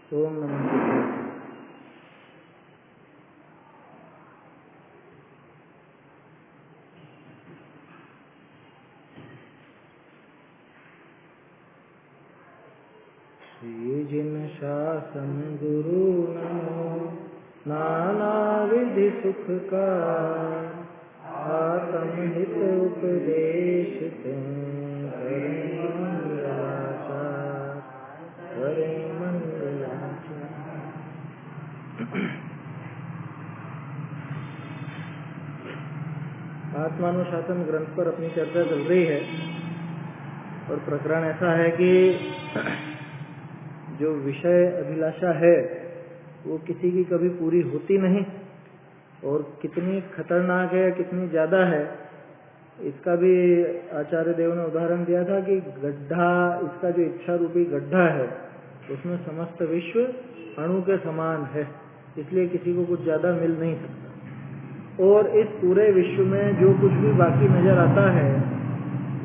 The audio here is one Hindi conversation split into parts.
ओम नमः शिवाय। श्री जिन शासन गुरु नमो नाना विधि सुख का आत्म हित उपदेश आत्मानुशासन ग्रंथ पर अपनी चर्चा चल रही है और प्रकरण ऐसा है कि जो विषय अभिलाषा है वो किसी की कभी पूरी होती नहीं और कितनी खतरनाक है, कितनी ज्यादा है, इसका भी आचार्य देव ने उदाहरण दिया था कि गड्ढा, इसका जो इच्छा रूपी गड्ढा है उसमें समस्त विश्व अणु के समान है, इसलिए किसी को कुछ ज्यादा मिल नहीं सकता। और इस पूरे विश्व में जो कुछ भी बाकी नजर आता है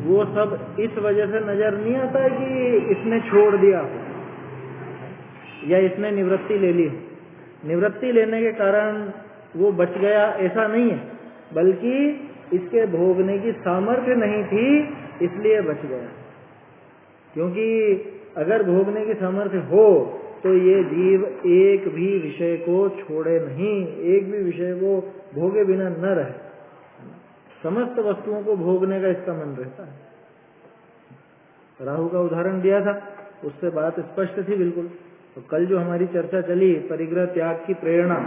वो सब इस वजह से नजर नहीं आता है कि इसने छोड़ दिया या इसने निवृत्ति ले ली। निवृत्ति लेने के कारण वो बच गया ऐसा नहीं है, बल्कि इसके भोगने की सामर्थ्य नहीं थी इसलिए बच गया। क्योंकि अगर भोगने की सामर्थ्य हो तो ये जीव एक भी विषय को छोड़े नहीं, एक भी विषय को भोगे बिना न रहे, समस्त वस्तुओं को भोगने का इसका मन रहता है। राहु का उदाहरण दिया था, उससे बात स्पष्ट थी बिल्कुल। तो कल जो हमारी चर्चा चली परिग्रह त्याग की प्रेरणा,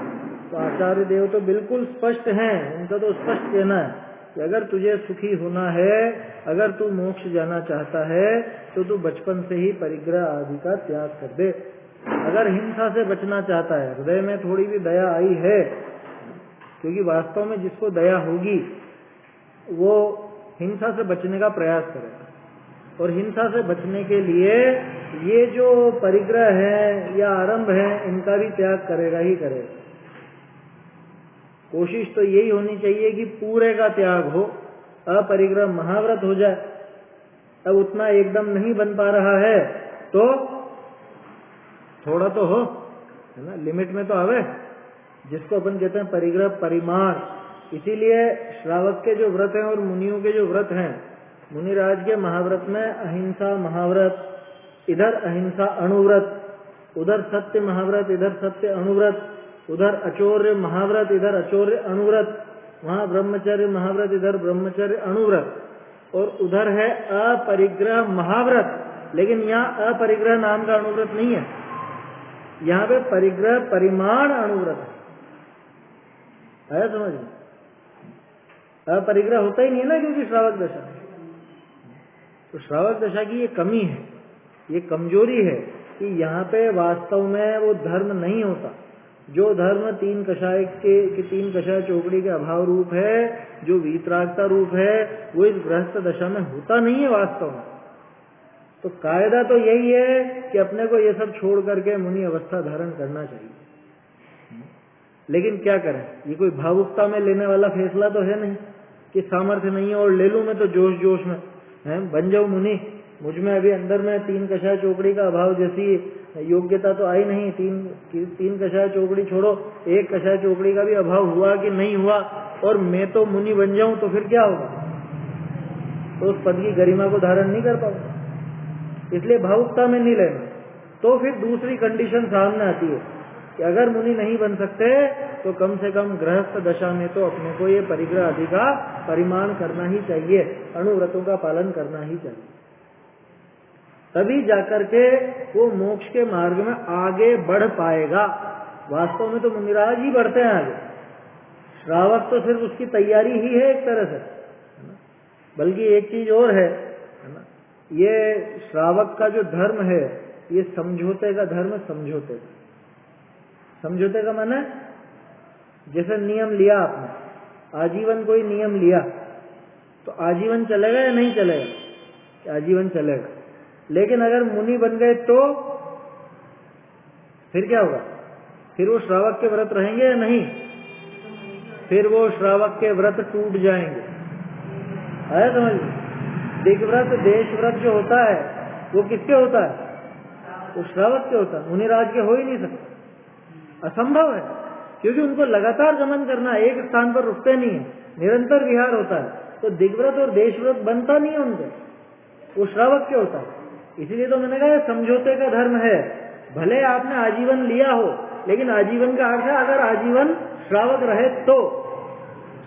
तो आचार्य देव तो बिल्कुल स्पष्ट हैं, उनका तो स्पष्ट कहना है कि अगर तुझे सुखी होना है, अगर तू मोक्ष जाना चाहता है तो तू बचपन से ही परिग्रह आदि का त्याग कर दे। अगर हिंसा से बचना चाहता है, हृदय में थोड़ी भी दया आई है, क्योंकि वास्तव में जिसको दया होगी वो हिंसा से बचने का प्रयास करेगा, और हिंसा से बचने के लिए ये जो परिग्रह है या आरंभ है इनका भी त्याग करेगा ही करेगा। कोशिश तो यही होनी चाहिए कि पूरे का त्याग हो, अपरिग्रह महाव्रत हो जाए। अब उतना एकदम नहीं बन पा रहा है तो थोड़ा तो हो, है ना, लिमिट में तो आवे, जिसको अपन कहते हैं परिग्रह परिमाण। इसीलिए श्रावक के जो व्रत हैं और मुनियों के जो व्रत हैं, मुनिराज के महाव्रत में अहिंसा महाव्रत, इधर अहिंसा अणुव्रत, उधर सत्य महाव्रत, इधर सत्य अणुव्रत, उधर अचौर्य महाव्रत, इधर अचौर्य अणुव्रत, वहां ब्रह्मचर्य महाव्रत, इधर ब्रह्मचर्य अणुव्रत, और उधर है अपरिग्रह महाव्रत। लेकिन यहाँ अपरिग्रह नाम का अणुव्रत नहीं है, यहाँ पे परिग्रह परिमाण अणुव्रत है। समझ में? अपरिग्रह होता ही नहीं है ना, क्योंकि श्रावक दशा, तो श्रावक दशा की ये कमी है, ये कमजोरी है कि यहाँ पे वास्तव में वो धर्म नहीं होता। जो धर्म तीन कषाय चौकड़ी के अभाव रूप है, जो वीतरागता रूप है, वो इस गृहस्थ दशा में होता नहीं है वास्तव में। तो कायदा तो यही है कि अपने को ये सब छोड़ करके मुनि अवस्था धारण करना चाहिए। लेकिन क्या करें, ये कोई भावुकता में लेने वाला फैसला तो है नहीं कि सामर्थ्य नहीं है और ले लूं मैं तो जोश जोश में है, बन जाऊं मुनि। मुझ में अभी अंदर में तीन कषाय चौकड़ी का अभाव जैसी योग्यता तो आई नहीं। तीन कषाय चौकड़ी छोड़ो, एक कषाय चौकड़ी का भी अभाव हुआ कि नहीं हुआ, और मैं तो मुनि बन जाऊं तो फिर क्या होगा? तो उस पद की गरिमा को धारण नहीं कर पाऊंगा। इसलिए भावुकता में नहीं लेना। तो फिर दूसरी कंडीशन सामने आती है कि अगर मुनि नहीं बन सकते तो कम से कम गृहस्थ दशा में तो अपने को ये परिग्रह आदि का परिमाण करना ही चाहिए, अणुव्रतों का पालन करना ही चाहिए। तभी जाकर के वो मोक्ष के मार्ग में आगे बढ़ पाएगा। वास्तव में तो मुनिराज ही बढ़ते हैं आगे, श्रावक तो सिर्फ उसकी तैयारी ही है एक तरह से। बल्कि एक चीज और है ना, ये श्रावक का जो धर्म है ये समझौते का धर्म। समझौते का माने जैसे नियम लिया आपने, आजीवन कोई नियम लिया तो आजीवन चलेगा या नहीं चलेगा? आजीवन चलेगा। लेकिन अगर मुनि बन गए तो फिर क्या होगा? फिर वो श्रावक के व्रत रहेंगे या नहीं? फिर वो श्रावक के व्रत टूट जाएंगे। आया समझ? दिग्व्रत देश व्रत जो होता है वो किसके होता है? वो श्रावक के होता है, मुनिराज के हो ही नहीं सकता, असंभव है। क्योंकि उनको लगातार गमन करना है, एक स्थान पर रुकते नहीं है, निरंतर विहार होता है, तो दिग्व्रत और देशव्रत बनता नहीं है उनके, वो श्रावक के होता है। इसीलिए तो मैंने कहा समझौते का धर्म है। भले आपने आजीवन लिया हो, लेकिन आजीवन का अर्थ है अगर आजीवन श्रावक रहे तो,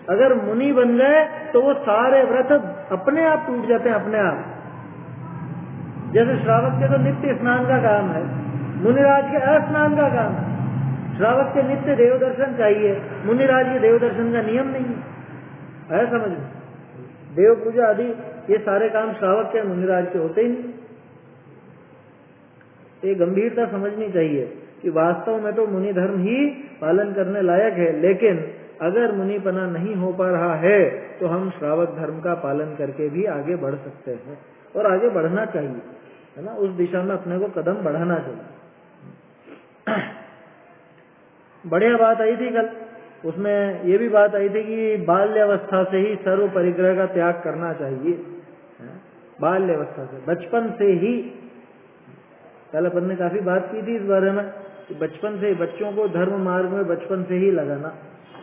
अगर मुनि बन गए तो वो सारे व्रत अपने आप टूट जाते हैं, अपने आप। जैसे श्रावक के तो नित्य स्नान का काम है, मुनिराज के अस्नान का काम है। श्रावक के नित्य देव दर्शन चाहिए, मुनिराज के देव दर्शन का नियम नहीं है समझ में। देव पूजा आदि ये सारे काम श्रावक के मुनिराज के होते ही नहीं। ये गंभीरता समझनी चाहिए कि वास्तव में तो मुनि धर्म ही पालन करने लायक है, लेकिन अगर मुनिपना नहीं हो पा रहा है तो हम श्रावक धर्म का पालन करके भी आगे बढ़ सकते हैं, और आगे बढ़ना चाहिए, है ना। उस दिशा में अपने को कदम बढ़ाना चाहिए। बढ़िया बात आई थी कल, उसमें ये भी बात आई थी कि बाल्यावस्था से ही सर्व परिग्रह का त्याग करना चाहिए। बाल्यावस्था से, बचपन से ही। कल अपन ने काफी बात की थी इस बारे में कि बचपन से बच्चों को धर्म मार्ग में बचपन से ही लगाना,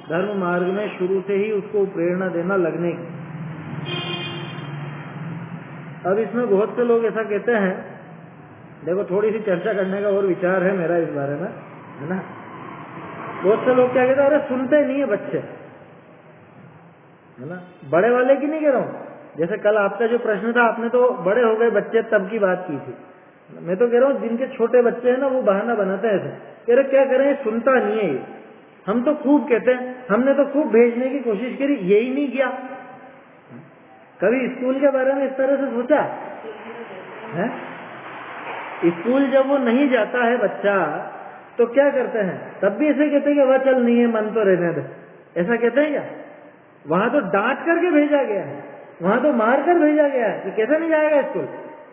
धर्म मार्ग में शुरू से ही उसको प्रेरणा देना लगने की। अब इसमें बहुत से लोग ऐसा कहते हैं, देखो थोड़ी सी चर्चा करने का और विचार है मेरा इस बारे में, है ना। बहुत से लोग क्या कहते हैं, अरे सुनते नहीं है बच्चे, है ना। बड़े वाले की नहीं कह रहा हूं, जैसे कल आपका जो प्रश्न था, आपने तो बड़े हो गए बच्चे तब की बात की थी। मैं तो कह रहा हूँ जिनके छोटे बच्चे हैं ना, वो बहाना बनाते हैं ऐसे, कह रहे क्या करें, सुनता नहीं है ये। हम तो खूब कहते हैं, हमने तो खूब भेजने की कोशिश करी, यही नहीं किया। कभी स्कूल के बारे में इस तरह से सोचा है? स्कूल जब वो नहीं जाता है बच्चा तो क्या करते हैं, तब भी ऐसे कहते हैं कि वह चल नहीं है, मन तो रहने दे, ऐसा कहते हैं क्या? वहां तो डांट करके भेजा गया है, वहां तो मार कर भेजा गया है कि कैसे नहीं जाएगा स्कूल,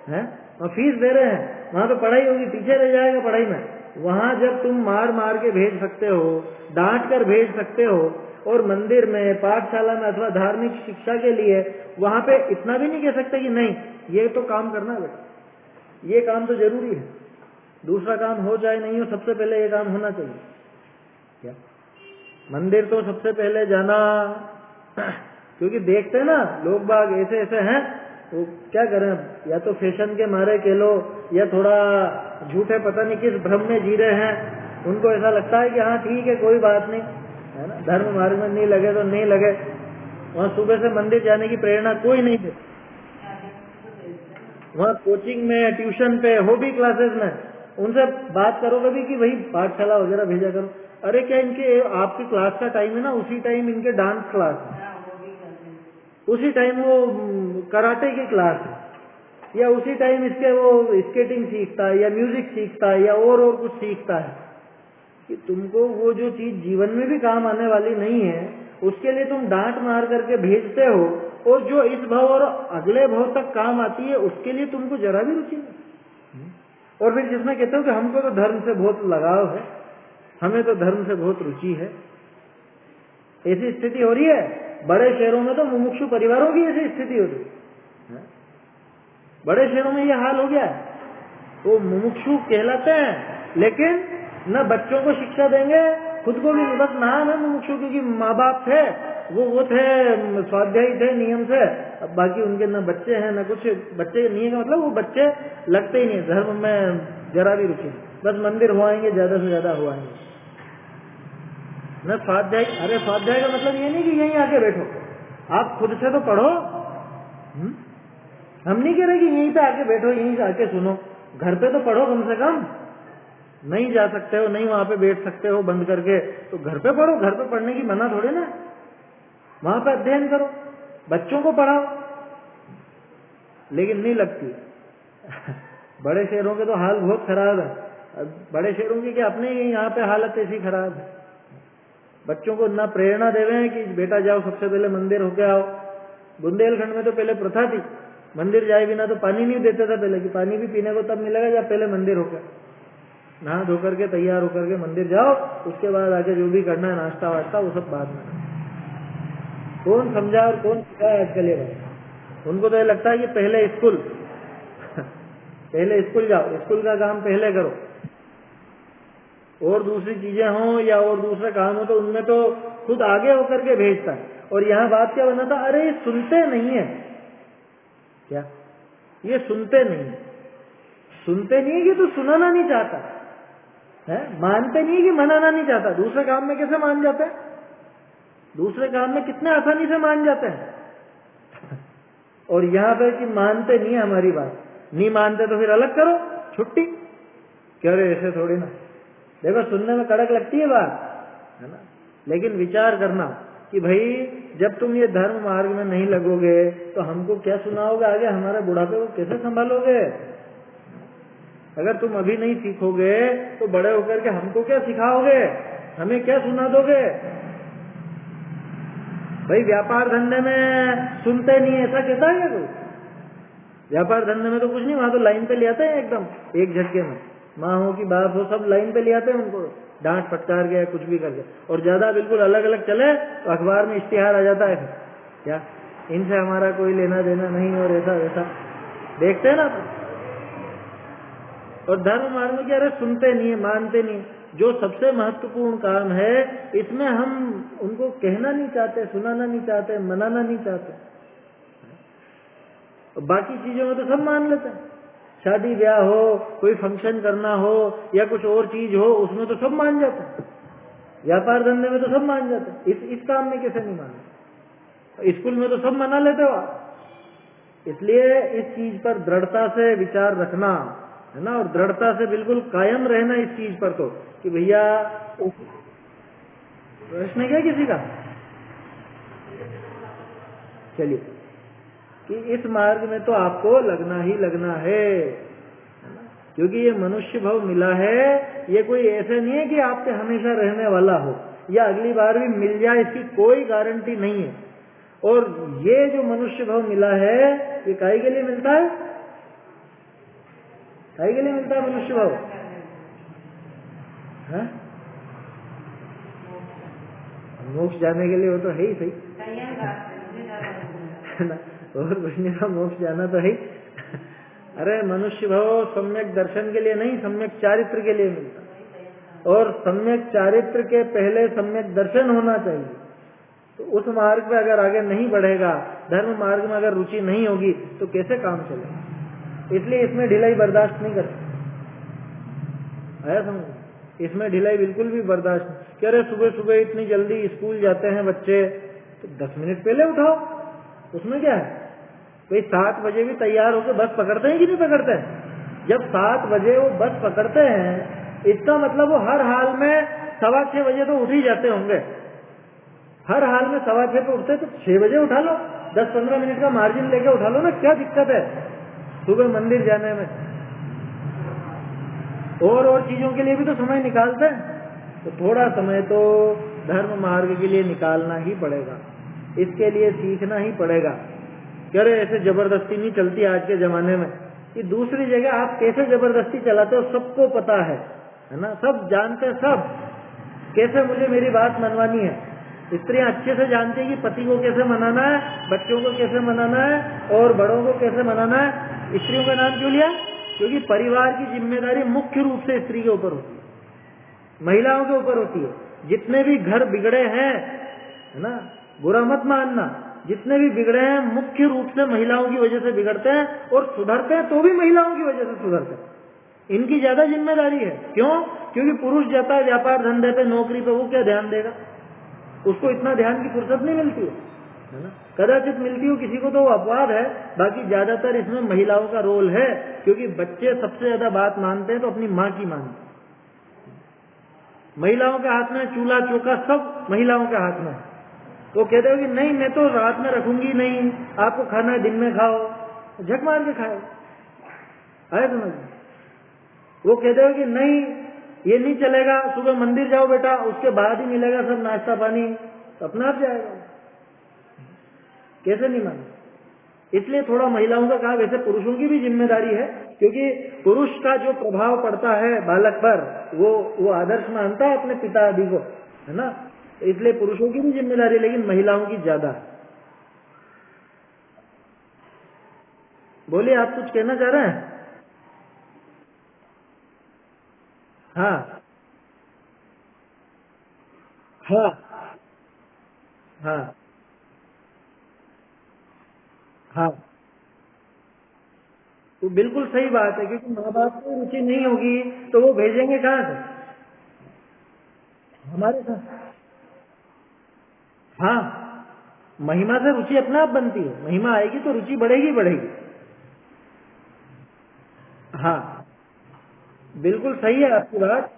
है वहाँ फीस दे रहे हैं, वहां तो पढ़ाई होगी, पीछे रह जाएगा पढ़ाई में। वहां जब तुम मार मार के भेज सकते हो, डांट कर भेज सकते हो, और मंदिर में, पाठशाला में अथवा धार्मिक शिक्षा के लिए वहां पे इतना भी नहीं कह सकते कि नहीं ये तो काम करना है बेटा, ये काम तो जरूरी है, दूसरा काम हो जाए नहीं हो, सबसे पहले ये काम होना चाहिए। क्या मंदिर तो सबसे पहले जाना, क्योंकि देखते हैं ना लोग बाग ऐसे ऐसे हैं, वो क्या करें, या तो फैशन के मारे कह लो, या थोड़ा झूठे पता नहीं किस भ्रम में जी रहे हैं। उनको ऐसा लगता है कि हाँ ठीक है कोई बात नहीं, है ना, धर्म मार्ग में नहीं लगे तो नहीं लगे। वहाँ सुबह से मंदिर जाने की प्रेरणा कोई नहीं दे, वहाँ कोचिंग में, ट्यूशन पे, हॉबी क्लासेस में उनसे बात करो कभी कि भाई पाठशाला वगैरह भेजा करो। अरे क्या इनके आपकी क्लास का टाइम है ना, उसी टाइम इनके डांस क्लास है, उसी टाइम वो कराटे की क्लास है, या उसी टाइम इसके वो स्केटिंग सीखता है, या म्यूजिक सीखता है, या और कुछ सीखता है। कि तुमको वो जो चीज जीवन में भी काम आने वाली नहीं है, उसके लिए तुम डांट मार करके भेजते हो, और जो इस भाव और अगले भाव तक काम आती है उसके लिए तुमको जरा भी रुचि नहीं। और फिर जिसमें कहते हो कि हमको तो धर्म से बहुत लगाव है, हमें तो धर्म से बहुत रुचि है, ऐसी स्थिति हो रही है। बड़े शहरों में तो मुमुक्षु परिवारों की ऐसी स्थिति हो रही है, बड़े शहरों में ये हाल हो गया है। वो मुमुक्षु कहलाते हैं, लेकिन न बच्चों को शिक्षा देंगे, खुद को भी नहीं, बस नाम है मुमुक्षु, क्योंकि माँ बाप थे वो थे स्वाध्यायी थे नियम से, अब बाकी उनके न बच्चे हैं न कुछ। बच्चे नहीं है मतलब वो बच्चे लगते ही नहीं, धर्म में जरा भी रुचि, बस मंदिर हुआएंगे, ज्यादा से ज्यादा हुआएंगे न स्वाध्याय। अरे स्वाध्याय का मतलब ये नहीं कि यहीं आके बैठो, आप खुद से तो पढ़ो। हम नहीं कह रहे कि यहीं पे आके बैठो, यहीं से आके सुनो, घर पे तो पढ़ो कम से कम। नहीं जा सकते हो, नहीं वहां पे बैठ सकते हो बंद करके, तो घर पे पढ़ो, घर पे पढ़ने की मना थोड़े ना, वहां पे अध्ययन करो, बच्चों को पढ़ाओ। लेकिन नहीं लगती। बड़े शहरों के तो हाल बहुत खराब है। बड़े शहरों की क्या, अपने यहाँ पे हालत ऐसी खराब है। बच्चों को ना प्रेरणा देवे हैं कि बेटा जाओ सबसे पहले मंदिर होके आओ। बुंदेलखंड में तो पहले प्रथा थी, मंदिर जाए बिना तो पानी नहीं देते थे पहले, कि पानी भी पीने को तब मिलेगा जब पहले मंदिर होकर नहा धो करके तैयार होकर के मंदिर जाओ, उसके बाद आके जो भी करना है नाश्ता वाश्ता वो सब बाद में। कौन समझा और कौन सिखाया आजकल ये बात? उनको तो ये लगता है कि पहले स्कूल पहले स्कूल जाओ, स्कूल का काम पहले करो, और दूसरी चीजें हों या और दूसरा काम हो तो उनमें तो खुद आगे होकर के भेजता है। और यहाँ बात क्या बना था, अरे ये सुनते नहीं है, क्या ये सुनते नहीं है, सुनते नहीं है कि तो सुनाना नहीं चाहता है, मानते नहीं है कि मनाना नहीं चाहता। दूसरे काम में कैसे मान जाते हैं, दूसरे काम में कितने आसानी से मान जाते हैं। और यहाँ पे कि मानते नहीं है हमारी बात, नहीं मानते तो फिर अलग करो, छुट्टी। कह रहे ऐसे थोड़ी ना, देखो सुनने में कड़क लगती है बात, है ना, लेकिन विचार करना कि भाई जब तुम ये धर्म मार्ग में नहीं लगोगे तो हमको क्या सुनाओगे आगे, हमारे बुढ़ापे को कैसे संभालोगे। अगर तुम अभी नहीं सीखोगे तो बड़े होकर के हमको क्या सिखाओगे, हमें क्या सुना दोगे। भाई व्यापार धंधे में सुनते नहीं, ऐसा कहता है कोई? व्यापार धंधे में तो कुछ नहीं, वहां तो लाइन पे ले आते हैं एकदम एक झटके में, माँ हो कि बाप हो सब लाइन पे ले आते हैं उनको, डांट फटकार गया कुछ भी करके। और ज्यादा बिल्कुल अलग अलग चले तो अखबार में इश्तिहार आ जाता है, क्या इनसे हमारा कोई लेना देना नहीं और ऐसा वैसा देखते हैं ना। और धर्म मार्ग में क्या, अरे सुनते नहीं है, मानते नहीं। जो सबसे महत्वपूर्ण काम है इसमें हम उनको कहना नहीं चाहते, सुनाना नहीं चाहते, मनाना नहीं चाहते। बाकी चीजों में तो सब मान लेते हैं, शादी ब्याह हो, कोई फंक्शन करना हो या कुछ और चीज हो, उसमें तो सब मान जाते हैं। व्यापार धंधे में तो सब मान जाते हैं, इस काम में कैसे नहीं मानते। स्कूल में तो सब मना लेते हो आप। इसलिए इस चीज पर दृढ़ता से विचार रखना है ना, और दृढ़ता से बिल्कुल कायम रहना इस चीज पर। तो कि भैया प्रश्न क्या किसी का, चलिए, कि इस मार्ग में तो आपको लगना ही लगना है ना, क्योंकि ये मनुष्य भाव मिला है, ये कोई ऐसा नहीं है कि आपके हमेशा रहने वाला हो या अगली बार भी मिल जाए, इसकी कोई गारंटी नहीं है। और ये जो मनुष्य भाव मिला है ये काहे के लिए मिलता है, काहे के लिए मिलता है मनुष्य भाव, है? मोक्ष जाने के लिए, वो तो है ही सही है ना, और कुछ नहीं था, मोक्ष जाना तो है। अरे मनुष्य भाव सम्यक दर्शन के लिए नहीं, सम्यक चारित्र के लिए मिलता, और सम्यक चारित्र के पहले सम्यक दर्शन होना चाहिए। तो उस मार्ग पे अगर आगे नहीं बढ़ेगा, धर्म मार्ग में अगर रुचि नहीं होगी तो कैसे काम चलेगा। इसलिए इसमें ढिलाई बर्दाश्त नहीं कर सकते, आया समझ, इसमें ढिलाई बिल्कुल भी बर्दाश्त नहीं। कह रहे सुबह सुबह इतनी जल्दी स्कूल जाते हैं बच्चे, तो 10 मिनट पहले उठाओ, उसमें क्या है। भाई 7 बजे भी तैयार होकर बस पकड़ते हैं कि नहीं पकड़ते हैं? जब 7 बजे वो बस पकड़ते हैं इसका मतलब वो हर हाल में 6:15 बजे तो उठ ही जाते होंगे, हर हाल में 6:15 पे उठते, तो 6 बजे उठा लो, 10-15 मिनट का मार्जिन लेके उठा लो ना, क्या दिक्कत है सुबह मंदिर जाने में। और चीजों के लिए भी तो समय निकालते हैं, तो थोड़ा समय तो धर्म मार्ग के लिए निकालना ही पड़ेगा, इसके लिए सीखना ही पड़ेगा। कह रहे ऐसे जबरदस्ती नहीं चलती आज के जमाने में, कि दूसरी जगह आप कैसे जबरदस्ती चलाते हो सबको पता है ना, सब जानते हैं, सब कैसे मुझे मेरी बात मनवानी है। स्त्रियां अच्छे से जानती है कि पति को कैसे मनाना है, बच्चों को कैसे मनाना है और बड़ों को कैसे मनाना है। स्त्रियों का नाम क्यों लिया? क्योंकि परिवार की जिम्मेदारी मुख्य रूप से स्त्री के ऊपर होती है, महिलाओं के ऊपर होती है। जितने भी घर बिगड़े हैं, है ना, बुरा मत मानना, जितने भी बिगड़े हैं मुख्य रूप से महिलाओं की वजह से बिगड़ते हैं, और सुधरते हैं तो भी महिलाओं की वजह से सुधरते हैं। इनकी ज्यादा जिम्मेदारी है। क्यों? क्योंकि पुरुष जाता है व्यापार धंधे पे, नौकरी पे, वो क्या ध्यान देगा, उसको इतना ध्यान की फुर्सत नहीं मिलती है ना। कदाचित मिलती हो किसी को तो वो अपवाद है, बाकी ज्यादातर इसमें महिलाओं का रोल है। क्योंकि बच्चे सबसे ज्यादा बात मानते हैं तो अपनी माँ की मानते हैं। महिलाओं के हाथ में चूल्हा चौका सब महिलाओं के हाथ में है। वो कहते हो कि नहीं मैं तो रात में रखूंगी नहीं, आपको खाना है दिन में खाओ, झक मार के खाओ, आए समझ। वो कहते हो कि नहीं ये नहीं चलेगा, सुबह मंदिर जाओ बेटा, उसके बाद ही मिलेगा सब नाश्ता पानी, तो अपना आप जाएगा, कैसे नहीं माने। इसलिए थोड़ा महिलाओं का कहा, वैसे पुरुषों की भी जिम्मेदारी है, क्योंकि पुरुष का जो प्रभाव पड़ता है बालक पर, वो आदर्श मानता है अपने पिता आदि को, है ना। इसलिए पुरुषों की भी जिम्मेदारी, लेकिन महिलाओं की ज्यादा है। बोलिए, आप कुछ कहना चाह रहे हैं? हाँ हाँ हाँ हाँ, तो बिल्कुल सही बात है, क्योंकि माँ बाप को रुचि नहीं होगी तो वो भेजेंगे कहाँ से हमारे साथ। हाँ, महिमा से रुचि अपने आप बनती है, महिमा आएगी तो रुचि बढ़ेगी बढ़ेगी। हाँ, बिल्कुल सही है आपकी बात।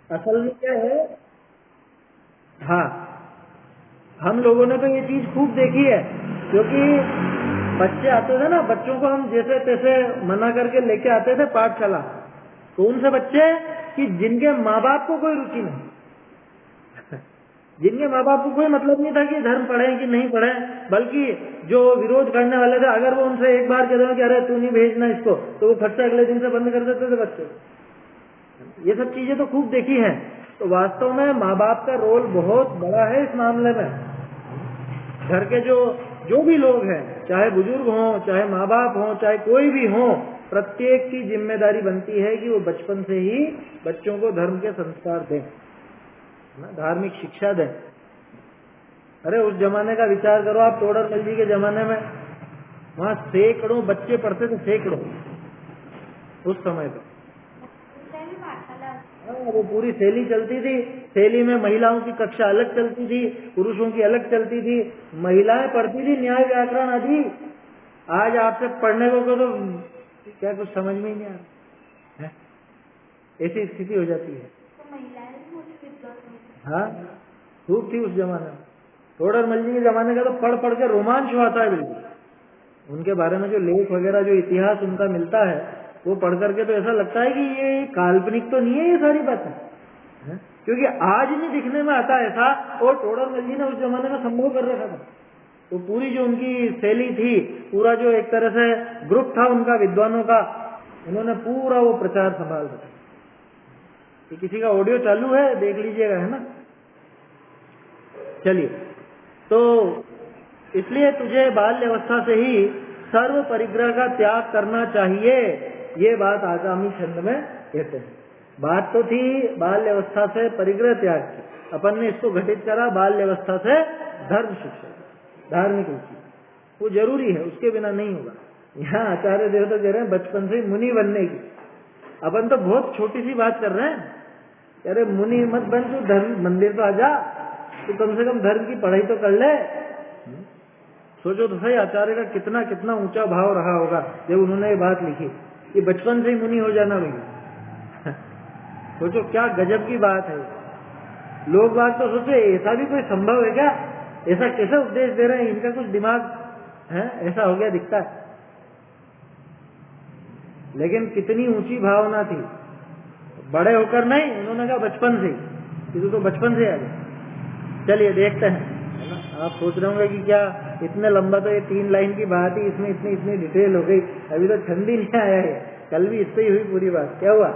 असल में क्या है, हाँ, हम लोगों ने तो ये चीज खूब देखी है, क्योंकि बच्चे आते थे ना, बच्चों को हम जैसे तैसे मना करके लेके आते थे पाठशाला, तो उनसे बच्चे कि जिनके माँ बाप को कोई रुचि नहीं, जिनके माँ बाप को कोई मतलब नहीं था कि धर्म पढ़े कि नहीं पढ़े, बल्कि जो विरोध करने वाले थे, अगर वो उनसे एक बार कह दो कि अरे तू नहीं भेजना इसको, तो वो फट से अगले दिन से बंद कर देते थे बच्चे। ये सब चीजें तो खूब देखी हैं। तो वास्तव में माँ बाप का रोल बहुत बड़ा है इस मामले में। घर के जो भी लोग हैं, चाहे बुजुर्ग हों, चाहे माँ बाप हों, चाहे कोई भी हो, प्रत्येक की जिम्मेदारी बनती है कि वो बचपन से ही बच्चों को धर्म के संस्कार दें, ना, धार्मिक शिक्षा दें। अरे उस जमाने का विचार करो आप, टोडर मल जी के जमाने में वहाँ सैकड़ों बच्चे पढ़ते थे, सैकड़ों उस समय पे। वो पूरी शैली चलती थी, शैली में महिलाओं की कक्षा अलग चलती थी, पुरुषों की अलग चलती थी, महिलाएं पढ़ती थी न्याय व्याकरण आदि। आज आपसे पढ़ने को तो क्या कुछ समझ में ही नहीं आ रहा है, ऐसी स्थिति हो जाती है। हाँ, खूब थी उस जमाने में। टोडर मल जी के जमाने का तो पढ़ पढ़ के रोमांच हुआ है बिल्कुल। उनके बारे में जो लेख वगैरह, जो इतिहास उनका मिलता है, वो पढ़ करके तो ऐसा लगता है कि ये काल्पनिक तो नहीं है ये सारी बातें, क्योंकि आज नहीं दिखने में आता ऐसा, और टोडर मल जी ने उस जमाने में संभव कर रखा था। तो पूरी जो उनकी शैली थी, पूरा जो एक तरह से ग्रुप था उनका विद्वानों का, उन्होंने पूरा वो प्रचार संभाल रखा। कि किसी का ऑडियो चालू है, देख लीजिएगा, है ना। चलिए, तो इसलिए तुझे बाल्य अवस्था से ही सर्व परिग्रह का त्याग करना चाहिए, ये बात आगामी छंद में कहते हैं। बात तो थी बाल्य अवस्था से परिग्रह त्याग की, अपन ने इसको घटित करा बाल्य अवस्था से धर्म शिक्षा, धार्मिक रुचि, वो जरूरी है, उसके बिना नहीं होगा। यहाँ आचार्य देव तो कह रहे हैं बचपन से मुनि बनने की। अपन तो बहुत छोटी सी बात कर रहे हैं, अरे मुनि मत बन, तू धर्म मंदिर तो आजा, तो कम से कम धर्म की पढ़ाई तो कर ले। सोचो तो सही, आचार्य का कितना कितना ऊंचा भाव रहा होगा जब उन्होंने ये बात लिखी कि बचपन से ही मुनि हो जाना भैया। सोचो क्या गजब की बात है। लोग बात तो सोचे ऐसा भी कोई संभव है क्या, ऐसा कैसे उपदेश दे रहे हैं, इनका कुछ दिमाग है ऐसा हो गया दिखता है। लेकिन कितनी ऊंची भावना थी, बड़े होकर नहीं, उन्होंने कहा बचपन से, किसी तो बचपन से आ गया। चलिए देखते हैं, है ना। आप सोच रहे होंगे कि क्या इतने लंबा, तो ये 3 लाइन की बात ही, इसमें इतनी इतनी डिटेल हो गई, अभी तो छंद ही नहीं आया है, कल भी इससे ही हुई पूरी बात। क्या हुआ?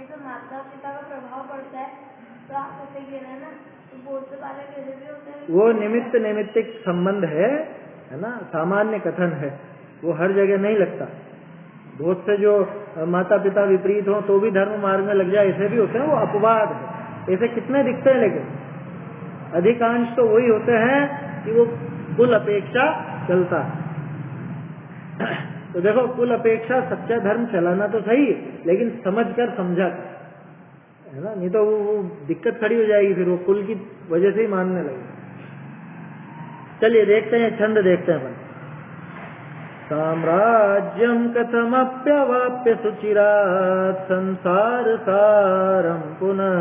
तो माता पिता का प्रभाव पड़ता है, तो आप ऐसे कह रहे हैं ना, तो बहुत से बालक ऐसे भी होते हैं। वो निमित्त नैमित्तिक संबंध है ना, सामान्य कथन है, वो हर जगह नहीं लगता। बहुत से जो माता पिता विपरीत हो तो भी धर्म मार्ग में लग जाए, ऐसे भी होते हैं, वो अपवाद है। ऐसे कितने दिखते हैं, लेकिन अधिकांश तो वही होते हैं कि वो कुल अपेक्षा चलता है। तो देखो, कुल अपेक्षा सच्चा धर्म चलाना तो सही, लेकिन समझ कर समझा कर, है ना, नहीं तो वो दिक्कत खड़ी हो जाएगी, फिर वो कुल की वजह से ही मानने लगे। चलिए देखते हैं, छंद देखते हैं अपन। साम्राज्यम कथमप्यवाप्य सुचिरात् संसार सारम पुनः,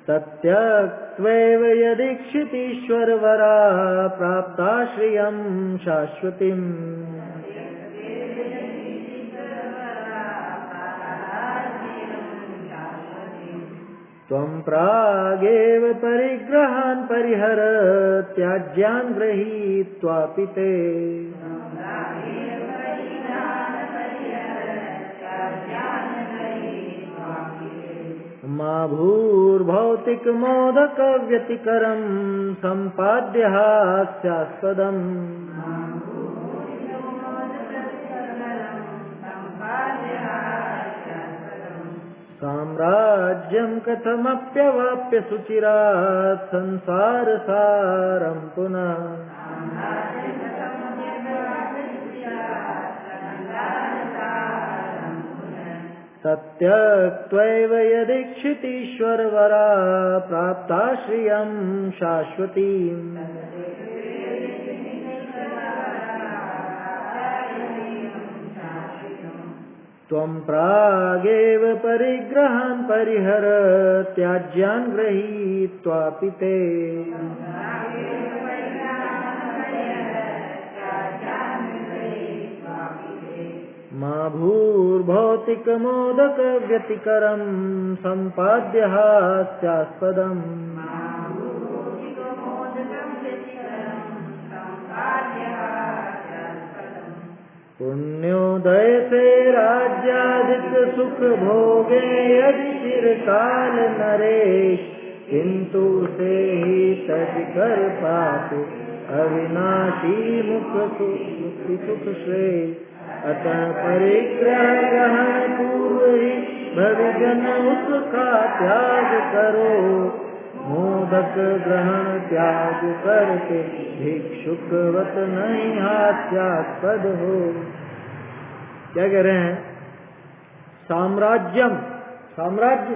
सत्यत्वेव यदीक्षितीश्वरवरा प्राप्ता श्रियं शाश्वतीम्। त्वं प्रागेव परिग्रहान् परिहर त्याज्यान् गृहीत्वापि ते। मा भूर्भौतिक मोदक व्यतिकरम संपाद्य हास्यास्पदम। साम्राज्यं कथमप्यवाप्य सुचिरात् संसार सारं पुनः। सत्यक्त्वैव यदीक्षितीश्वरवरा प्राप्ता श्रियं शाश्वतीम्। त्वं प्रागेव परिग्रहान् परिहर त्याज्यान् गृहीत्वापि ते। मा भूर्भौतिक मोदक व्यतिकरम संपाद्य हास्यास्पदम। पुण्योदय से राज्यादिक सुख भोगे यदि चिरकाल नरेश, किंतु से ही तज कर पाते अविनाशी मुक्ति सुख श्रेष्ठ। अतः परिग्रह ग्रहण पूर्व ही भविजन उसका त्याग करो, मोदक ग्रहण त्याग करके भिक्षुकवत नहीं हास्यास्पद हो। क्या कह रहे हैं? साम्राज्यम, साम्राज्य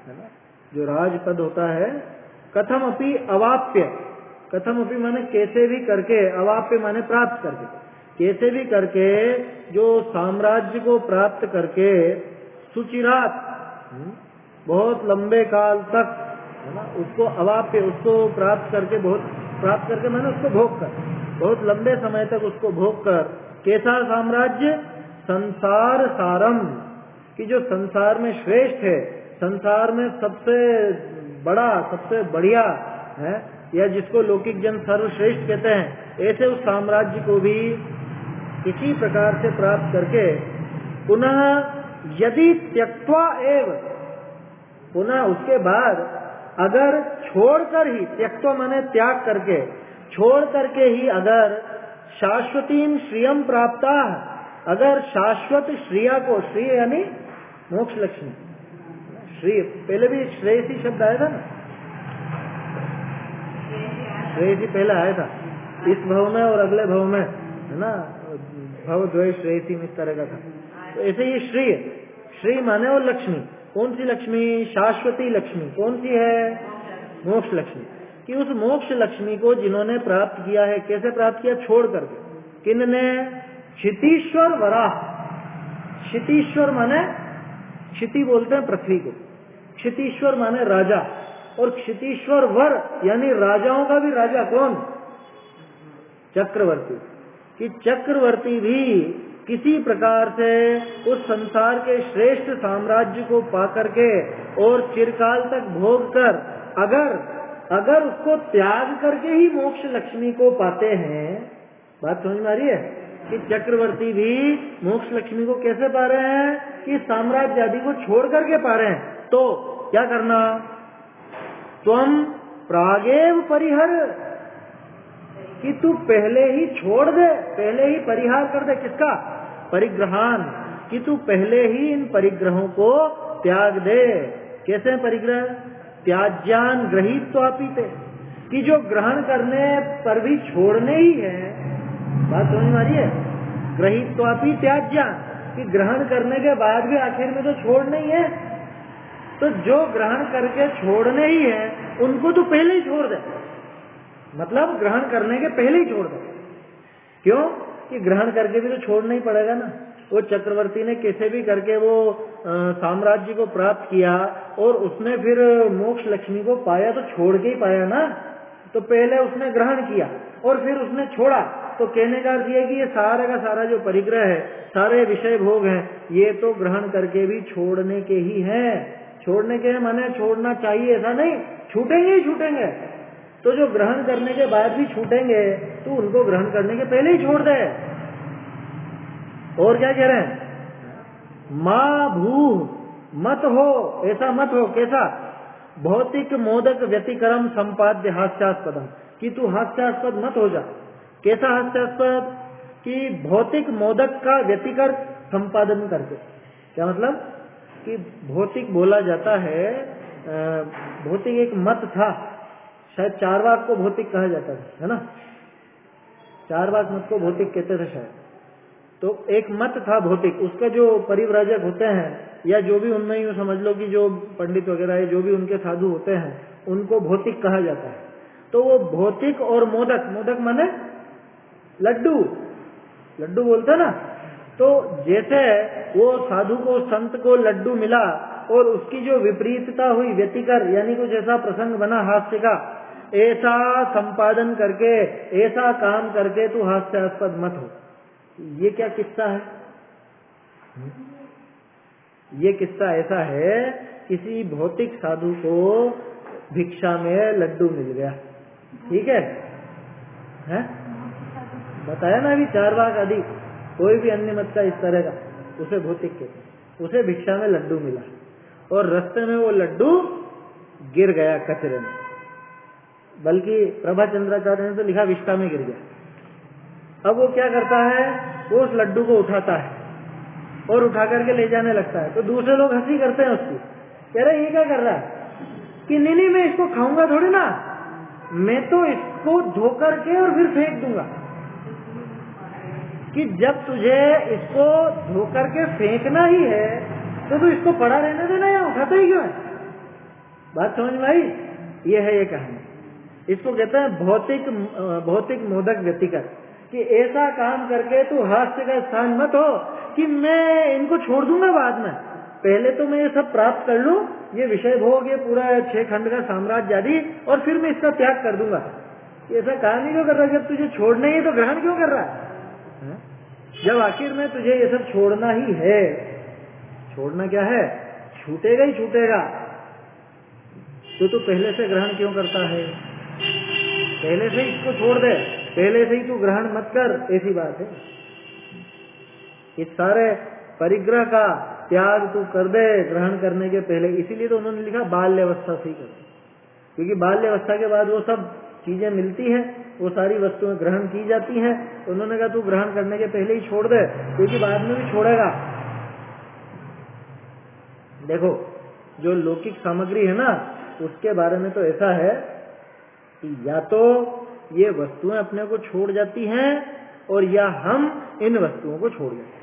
है ना, जो राजपद होता है, कथम अपि अवाप्य, कथम अपि माने कैसे भी करके, अवाप्य माने प्राप्त करके, कैसे भी करके जो साम्राज्य को प्राप्त करके सुचिरात, बहुत लंबे काल तक है ना, उसको अवाप्य, उसको प्राप्त करके, बहुत प्राप्त करके मैंने उसको भोग कर, बहुत लंबे समय तक उसको भोग कर। कैसा साम्राज्य? संसार सारम, कि जो संसार में श्रेष्ठ है, संसार में सबसे बड़ा, सबसे बढ़िया है, या जिसको लौकिक जन सर्वश्रेष्ठ कहते हैं, ऐसे उस साम्राज्य को भी किसी प्रकार से प्राप्त करके पुनः यदि त्यक्त्वा एव, पुनः उसके बाद अगर छोड़कर ही, त्यक्त्वा माने त्याग करके, छोड़ करके ही अगर शाश्वतीम श्रियम प्राप्ता, अगर शाश्वत श्रिया को, श्री यानी मोक्ष लक्ष्मी, श्री पहले भी श्रेयसी शब्द आया था ना, श्रेयसी पहले आया था, इस भव में और अगले भव में है ना, भव द्वय श्रेयसी इस तरह का था। तो ऐसे ये श्री, श्री माने और लक्ष्मी, कौन सी लक्ष्मी? शाश्वती लक्ष्मी। कौन सी है? मोक्ष लक्ष्मी। कि उस मोक्ष लक्ष्मी को जिन्होंने प्राप्त किया है, कैसे प्राप्त किया? छोड़ करके। किन्ने? क्षितीश्वर वराह। क्षितीश्वर माने, क्षिति बोलते हैं पृथ्वी को, क्षितीश्वर माने राजा, और क्षितीश्वर वर यानी राजाओं का भी राजा। कौन? चक्रवर्ती। कि चक्रवर्ती भी किसी प्रकार से उस संसार के श्रेष्ठ साम्राज्य को पाकर के और चिरकाल तक भोग कर अगर उसको त्याग करके ही मोक्ष लक्ष्मी को पाते हैं, बात समझ में आ रही है? कि चक्रवर्ती भी मोक्ष लक्ष्मी को कैसे पा रहे हैं? कि साम्राज्य आदि को छोड़ करके पा रहे हैं। तो क्या करना? त्वम प्रागेव परिहर, कि तू पहले ही छोड़ दे, पहले ही परिहार कर दे। किसका? परिग्रहान। कि तू पहले ही इन परिग्रहों को त्याग दे। कैसे परिग्रह? त्याज्यान गृहीत्वापि ते, कि जो ग्रहण करने पर भी छोड़ने ही है। बात समझ में आ रही है? गृहीत्वापि त्याज्यान, कि ग्रहण करने के बाद भी आखिर में तो छोड़ने ही है। तो जो ग्रहण करके छोड़ने ही है, उनको तो पहले ही छोड़ दे। मतलब ग्रहण करने के पहले ही छोड़ दे। क्यों? कि ग्रहण करके भी तो छोड़ना ही पड़ेगा ना। वो चक्रवर्ती ने कैसे भी करके वो साम्राज्य को प्राप्त किया और उसने फिर मोक्ष लक्ष्मी को पाया, तो छोड़ के ही पाया ना। तो पहले उसने ग्रहण किया और फिर उसने छोड़ा। तो कहने का अर्थ ये कि ये सारा का सारा जो परिग्रह है, सारे विषय भोग हैं, ये तो ग्रहण करके भी छोड़ने के ही हैं। छोड़ने के माने छोड़ना चाहिए ऐसा नहीं, छूटेंगे ही छूटेंगे। तो जो ग्रहण करने के बाद भी छूटेंगे, तो उनको ग्रहण करने के पहले ही छोड़ दे। और क्या कह रहे हैं? माँ भू, मत हो, ऐसा मत हो। कैसा? भौतिक मोदक व्यतिकरम संपाद्य हास्यास्पदम, कि तू हास्यास्पद मत हो जा। कैसा हास्यास्पद? कि भौतिक मोदक का व्यतिकर संपादन करके। क्या मतलब? कि भौतिक बोला जाता है, भौतिक एक मत था, शायद चारवाक को भौतिक कहा जाता है ना, चारवाक मत को भौतिक कहते थे शायद। तो एक मत था भौतिक, उसका जो परिव्राजक होते हैं या जो भी उनमें यूं समझ लो कि जो पंडित वगैरह है, जो भी उनके साधु होते हैं, उनको भौतिक कहा जाता है। तो वो भौतिक और मोदक, मोदक माने लड्डू, लड्डू बोलते हैं ना। तो जैसे वो साधु को, संत को लड्डू मिला और उसकी जो विपरीतता हुई, व्यतिकर यानी कुछ ऐसा प्रसंग बना हास्य का, ऐसा संपादन करके, ऐसा काम करके तू हास्यास्पद मत हो। ये क्या किस्सा है? ये किस्सा ऐसा है, किसी भौतिक साधु को भिक्षा में लड्डू मिल गया, ठीक है? बताया ना अभी, चारवाक आदि कोई भी अन्य मत का इस तरह का, उसे भौतिक कहते हैं। उसे भिक्षा में लड्डू मिला और रास्ते में वो लड्डू गिर गया कचरे में, बल्कि प्रभाचंद्राचार्य ने तो लिखा विष्ठा में गिर गया। अब वो क्या करता है? वो उस लड्डू को उठाता है और उठा करके ले जाने लगता है। तो दूसरे लोग हंसी करते हैं उसकी, कह रहे ये क्या कर रहा है? कि नहीं नहीं, मैं इसको खाऊंगा थोड़ी ना, मैं तो इसको धो करके और फिर फेंक दूंगा। कि जब तुझे इसको धो करके फेंकना ही है तो तू इसको पड़ा रहने देना, या उठाता ही क्यों है? बात समझ में आई? ये है ये कहानी। इसको कहते हैं भौतिक मोदक व्यतिकर, कि ऐसा काम करके तू हास्य का स्थान मत हो कि मैं इनको छोड़ दूंगा बाद में, पहले तो मैं ये सब प्राप्त कर लूं, ये विषय भोग, ये पूरा 6 खंड का साम्राज्य आदि, और फिर मैं इसका त्याग कर दूंगा। ऐसा काम ही क्यों कर रहा है? जब तुझे छोड़ना ही तो ग्रहण क्यों कर रहा है? जब आखिर में तुझे ये सब छोड़ना ही है, छोड़ना क्या है? छूटेगा ही छूटेगा, तो तू पहले से ग्रहण क्यों करता है? पहले से इसको छोड़ दे, पहले से ही तू ग्रहण मत कर, ऐसी बात है। इस सारे परिग्रह का त्याग तू कर दे ग्रहण करने के पहले। इसीलिए तो उन्होंने लिखा बाल्यावस्था से ही कर, क्योंकि बाल्यावस्था के बाद वो सब चीजें मिलती हैं, वो सारी वस्तुएं ग्रहण की जाती हैं। तो उन्होंने कहा तू ग्रहण करने के पहले ही छोड़ दे, क्योंकि बाद में भी छोड़ेगा। देखो, जो लौकिक सामग्री है ना, उसके बारे में तो ऐसा है कि या तो ये वस्तुएं अपने को छोड़ जाती हैं, और या हम इन वस्तुओं को छोड़ जाते हैं।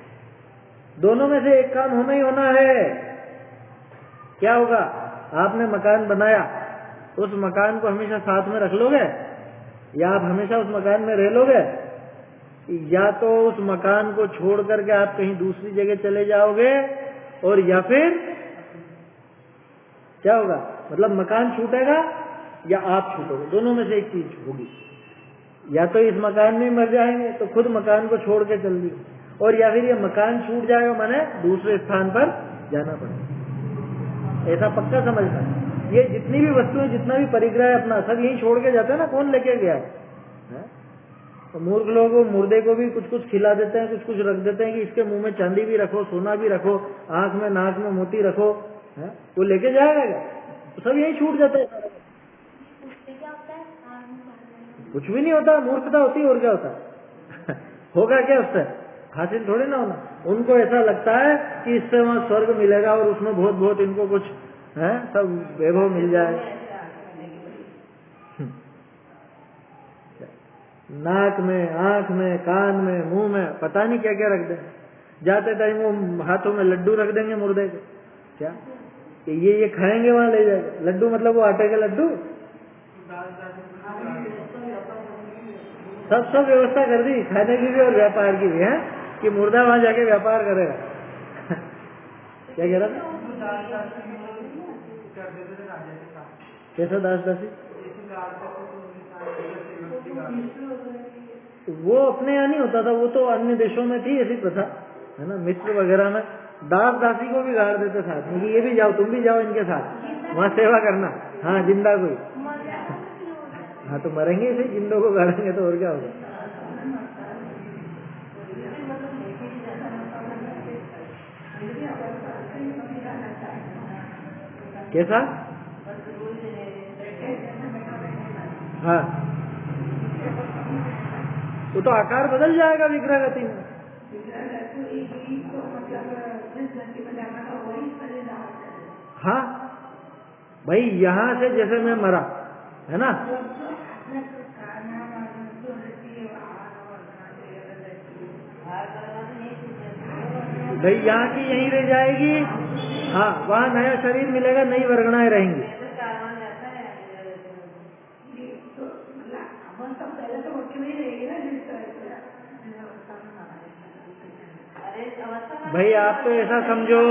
दोनों में से एक काम होना ही होना है। क्या होगा? आपने मकान बनाया, उस मकान को हमेशा साथ में रख लोगे, या आप हमेशा उस मकान में रह लोगे, या तो उस मकान को छोड़ करके आप कहीं दूसरी जगह चले जाओगे, और या फिर क्या होगा? मतलब मकान छूटेगा या आप छूटोगे, दोनों में से एक चीज होगी। या तो इस मकान में मर जाएंगे तो खुद मकान को छोड़ के चल दिए, और या फिर ये मकान छूट जाएगा, माने दूसरे स्थान पर जाना पड़ेगा। ऐसा पक्का समझना। ये जितनी भी वस्तुएं, जितना भी परिग्रह है अपना, सब यही छोड़ के जाते हैं ना। कौन लेके गया है? तो मूर्ख लोग मुर्दे को भी कुछ कुछ खिला देते हैं, कुछ कुछ रख देते हैं कि इसके मुंह में चांदी भी रखो, सोना भी रखो, आंख में नाक में मोती रखो, है? वो लेके जाएगा, तो सब यही छूट जाता है। कुछ भी नहीं होता, मूर्खता होती है, और क्या होता है? होगा क्या उससे? हासिल थोड़ी ना होना। उनको ऐसा लगता है कि इससे वहां स्वर्ग मिलेगा और उसमें बहुत बहुत इनको कुछ है, सब वैभव मिल जाए। नाक में, आंख में, कान में, मुंह में पता नहीं क्या क्या रख दे। जाते टाइम वो हाथों में लड्डू रख देंगे मुर्दे के, क्या कि ये खाएंगे, वहां ले जाएंगे। लड्डू मतलब वो आटे के लड्डू, सब व्यवस्था कर दी, खाने की भी और व्यापार की भी, है कि मुर्दा वहां जाके व्यापार करेगा। क्या कह रहा था? कैसा दास दासी? वो अपने यहाँ नहीं होता था, वो तो अन्य देशों में थी ऐसी प्रथा, है ना। मिस्र वगैरह में दास दासी को भी गाड़ देते साथ में, ये भी जाओ, तुम भी जाओ इनके साथ, वहां सेवा करना। हाँ, जिंदा कोई, हाँ तो मरेंगे इसे, जिंदों को गाड़ेंगे तो और क्या होगा। कैसा? हाँ, वो तो आकार बदल जाएगा विग्रह गति में। हाँ भाई, यहाँ से जैसे मैं मरा है ना, भाई यहाँ की यहीं रह जाएगी। हाँ, वहाँ नया शरीर मिलेगा, नई वर्गणाएं रहेंगी। भाई आप तो ऐसा समझो,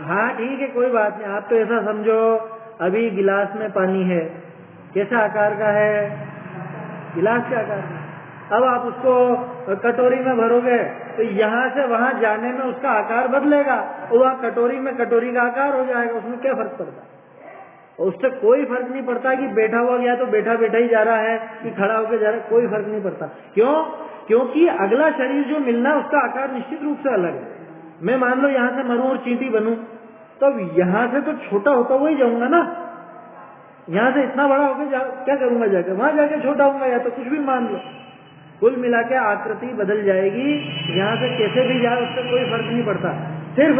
हाँ ठीक है कोई बात नहीं, आप तो ऐसा समझो अभी गिलास में पानी है, कैसा आकार का है? गिलास के आकार का। अब आप उसको कटोरी में भरोगे तो यहाँ से वहाँ जाने में उसका आकार बदलेगा, और वहाँ कटोरी में कटोरी का आकार हो जाएगा। उसमें क्या फर्क पड़ता है? और उससे कोई फर्क नहीं पड़ता कि बैठा हुआ गया तो बैठा बैठा ही जा रहा है कि खड़ा होकर जा रहा है, कोई फर्क नहीं पड़ता। क्यों? क्योंकि अगला शरीर जो मिलना है उसका आकार निश्चित रूप से अलग है। मैं मान लो यहाँ से मरूं और चींटी बनूं, तो यहाँ से तो छोटा होता हुआ ही जाऊंगा ना, यहाँ से इतना बड़ा होकर क्या करूंगा जाकर? वहां जाके छोटा होऊंगा, या तो कुछ भी मान लो। कुल मिला के आकृति बदल जाएगी, यहाँ से कैसे भी जाए उससे कोई फर्क नहीं पड़ता। सिर्फ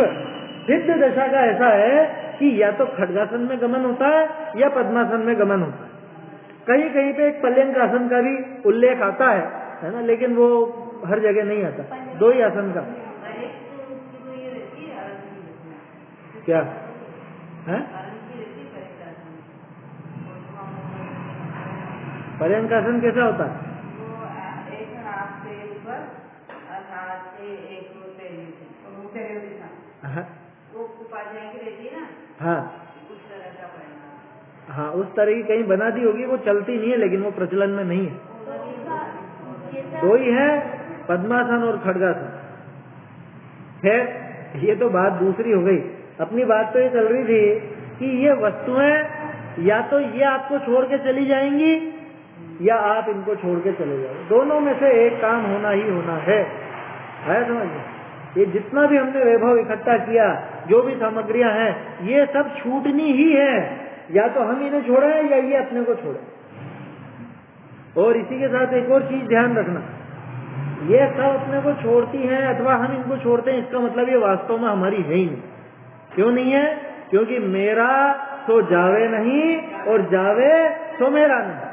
सिद्ध दशा का ऐसा है कि या तो खड्गासन में गमन होता है या पद्मासन में गमन होता है। कहीं कहीं पे एक पर्यंक आसन का भी उल्लेख आता है ना, लेकिन वो हर जगह नहीं आता। दो ही आसन का क्या है? पर्यंक आसन कैसा होता है? हाँ हाँ, उस तरह की कहीं बना दी होगी, वो चलती नहीं है, लेकिन वो प्रचलन में नहीं है। दो ही है, पद्मासन और खड्गासन। खैर ये तो बात दूसरी हो गई। अपनी बात तो ये चल रही थी कि ये वस्तुएं या तो ये आपको छोड़ के चली जाएंगी या आप इनको छोड़ के चले जाओ, दोनों में से एक काम होना ही होना है समझ में? ये जितना भी हमने वैभव इकट्ठा किया, जो भी सामग्रियां हैं, ये सब छूटनी ही है। या तो हम इन्हें छोड़े या ये अपने को छोड़े। और इसी के साथ एक और चीज ध्यान रखना, ये सब अपने को छोड़ती हैं अथवा हम इनको छोड़ते हैं, इसका मतलब ये वास्तव में हमारी है ही नहीं। क्यों नहीं है? क्योंकि मेरा तो जावे नहीं और जावे तो मेरा नहीं।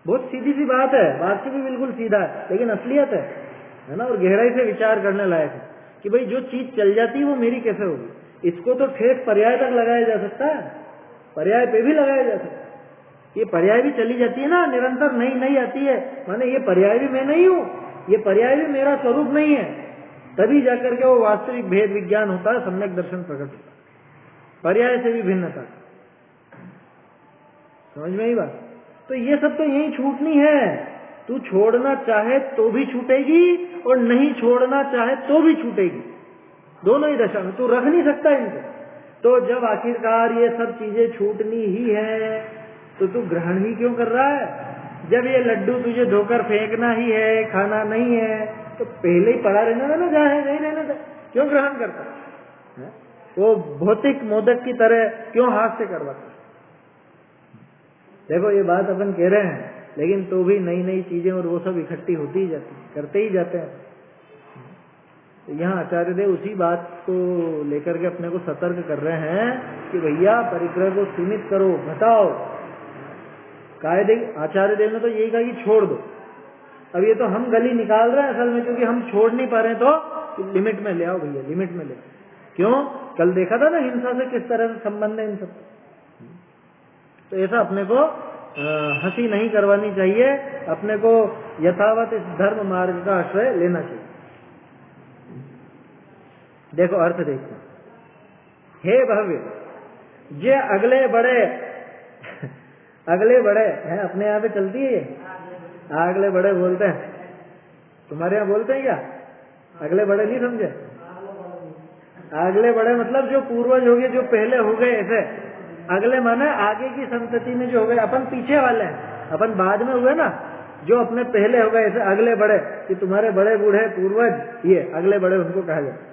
बहुत सीधी सी बात है, वाक्य भी बिल्कुल सीधा है, लेकिन असलियत है ना। और गहराई से विचार करने लायक है कि भाई जो चीज चल जाती है वो मेरी कैसे होगी? इसको तो ठेठ पर्याय तक लगाया जा सकता है, पर्याय पे भी लगाया जा सकता है। ये पर्याय भी चली जाती है ना, निरंतर नई नई आती है, माने ये पर्याय भी मैं नहीं हूँ, ये पर्याय भी मेरा स्वरूप नहीं है। तभी जाकर के वो वास्तविक भेद विज्ञान होता है, सम्यक दर्शन प्रकट होता है, पर्याय से भी भिन्नता। समझ में ही बात? तो ये सब तो यही छूटनी है। तू छोड़ना चाहे तो भी छूटेगी और नहीं छोड़ना चाहे तो भी छूटेगी, दोनों ही दशा में। तू रख नहीं सकता इनको। तो जब आखिरकार ये सब चीजें छूटनी ही है तो तू ग्रहण ही क्यों कर रहा है? जब ये लड्डू तुझे धोकर फेंकना ही है, खाना नहीं है, तो पहले ही पड़ा रहने देना, जाए नहीं रहने दे, क्यों ग्रहण करता है? वो भौतिक मोदक की तरह क्यों हाथ से करवाता? देखो ये बात अपन कह रहे हैं, लेकिन तो भी नई नई चीजें और वो सब इकट्ठी होती ही जाती, करते ही जाते हैं। तो यहाँ आचार्य देव उसी बात को लेकर के अपने को सतर्क कर रहे हैं कि भैया परिग्रह को सीमित करो, घटाओ। कायदे आचार्य देव ने तो यही कहा कि छोड़ दो। अब ये तो हम गली निकाल रहे हैं असल में, क्योंकि हम छोड़ नहीं पा रहे, तो लिमिट में ले आओ भैया, लिमिट में ले आओ। क्यों? कल देखा था ना हिंसा से किस तरह से संबंध है इन सब। तो ऐसा अपने को हंसी नहीं करवानी चाहिए, अपने को यथावत इस धर्म मार्ग का आश्रय लेना चाहिए। देखो अर्थ देखो, हे भव्य, जे अगले बड़े हैं, अपने यहाँ पे चलती है ये, अगले बड़े बोलते हैं, तुम्हारे यहाँ बोलते हैं क्या? अगले बड़े नहीं समझे? अगले बड़े मतलब जो पूर्वज हो गए, जो पहले हो गए, ऐसे अगले माने आगे की संतति में जो हो गए। अपन पीछे वाले हैं, अपन बाद में हुए ना, जो अपने पहले हो गए, ऐसे अगले बड़े, कि तुम्हारे बड़े बूढ़े पूर्वज, ये अगले बड़े उनको कहा जाता है।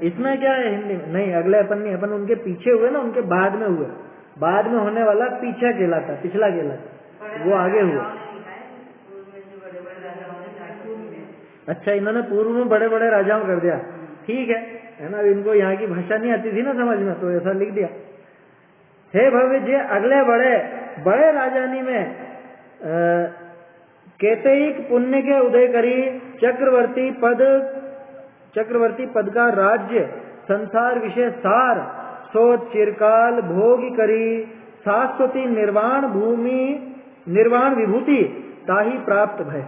इसमें क्या है हिंदी में? नहीं, अगले अपन नहीं, अपन उनके पीछे हुए ना, उनके बाद में हुए। बाद में होने वाला पीछा कहलाता, पिछला कहलाता, वो आगे हुआ। अच्छा, इन्होंने पूर्व में बड़े बड़े राजाओं कर दिया, ठीक है ना। इनको यहाँ की भाषा नहीं आती थी ना समझ में, तो ऐसा लिख दिया। हे भव्य जे अगले बड़े बड़े राजानी में केतईक पुण्य के उदय करी, चक्रवर्ती पद का राज्य संसार विषय सार, सो चिरकाल भोग करी, शाश्वती निर्वाण विभूति ताही प्राप्त भय।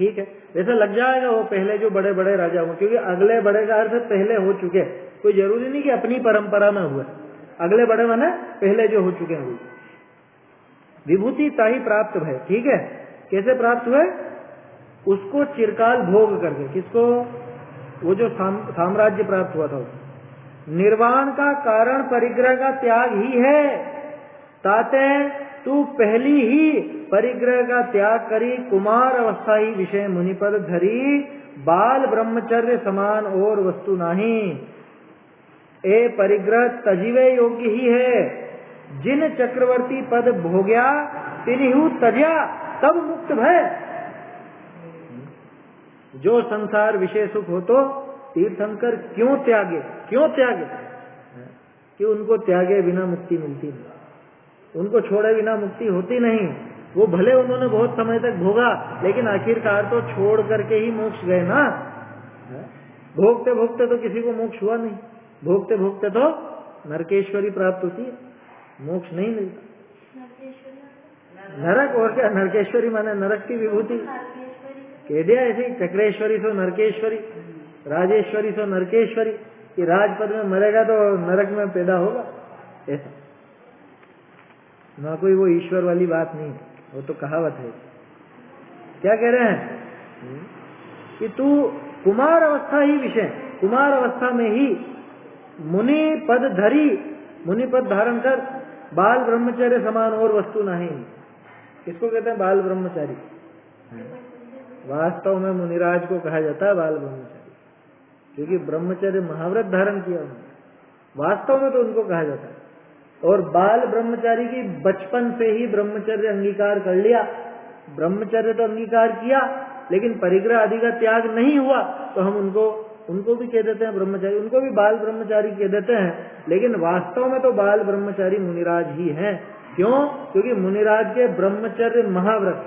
ठीक है, वैसा लग जाएगा वो पहले जो बड़े बड़े राजा हुए, क्योंकि अगले बड़े का अर्थ पहले हो चुके, कोई जरूरी नहीं कि अपनी परंपरा में हुए। अगले बड़े माने पहले जो हो चुके हैं वो। विभूति ताही प्राप्त भय, ठीक है। कैसे प्राप्त हुए? उसको चिरकाल भोग करके। किसको? वो जो साम्राज्य प्राप्त हुआ था। निर्वाण का कारण परिग्रह का त्याग ही है। ताते तू पहली ही परिग्रह का त्याग करी, कुमार अवस्था ही विषय मुनिपद धरी, बाल ब्रह्मचर्य समान और वस्तु नहीं। ए परिग्रह तजीवे योग्य ही है, जिन चक्रवर्ती पद भोग्या तिनिहु तज्या तब मुक्त भय। जो संसार विषय सुख हो तो तीर्थंकर क्यों त्यागे? कि उनको त्यागे बिना मुक्ति मिलती नहीं, उनको छोड़े बिना मुक्ति होती नहीं। वो भले उन्होंने बहुत समय तक भोगा, लेकिन आखिरकार तो छोड़ करके ही मोक्ष गए ना। भोगते भोगते तो किसी को मोक्ष हुआ नहीं, भोगते भोगते तो नरकेश्वरी प्राप्त होती है, मोक्ष नहीं मिलता। नरक और क्या? नरकेश्वरी माने नरक की विभूति कह दिया ऐसे ही। चक्रेश्वरी सो नरकेश्वरी, राजेश्वरी सो नरकेश्वरी, कि राजपद में मरेगा तो नरक में पैदा होगा, ऐसा ना। कोई वो ईश्वर वाली बात नहीं, वो तो कहावत है। क्या कह रहे हैं कि तू कुमार अवस्था ही विषय, कुमार अवस्था में ही मुनि पद धरी, मुनि पद धारण कर, बाल ब्रह्मचर्य समान और वस्तु नहीं। किसको कहते हैं बाल ब्रह्मचारी? वास्तव में मुनिराज को कहा जाता है बाल ब्रह्मचारी, क्योंकि ब्रह्मचर्य महाव्रत धारण किया उन्होंने। वास्तव में तो उनको कहा जाता है। और बाल ब्रह्मचारी की बचपन से ही ब्रह्मचर्य अंगीकार कर लिया। ब्रह्मचर्य तो अंगीकार किया, लेकिन परिग्रह आदि का त्याग नहीं हुआ, तो हम उनको भी कह देते हैं ब्रह्मचारी, उनको भी बाल ब्रह्मचारी कह देते हैं। लेकिन वास्तव में तो बाल ब्रह्मचारी मुनिराज ही हैं। क्यों? क्योंकि मुनिराज के ब्रह्मचर्य महाव्रत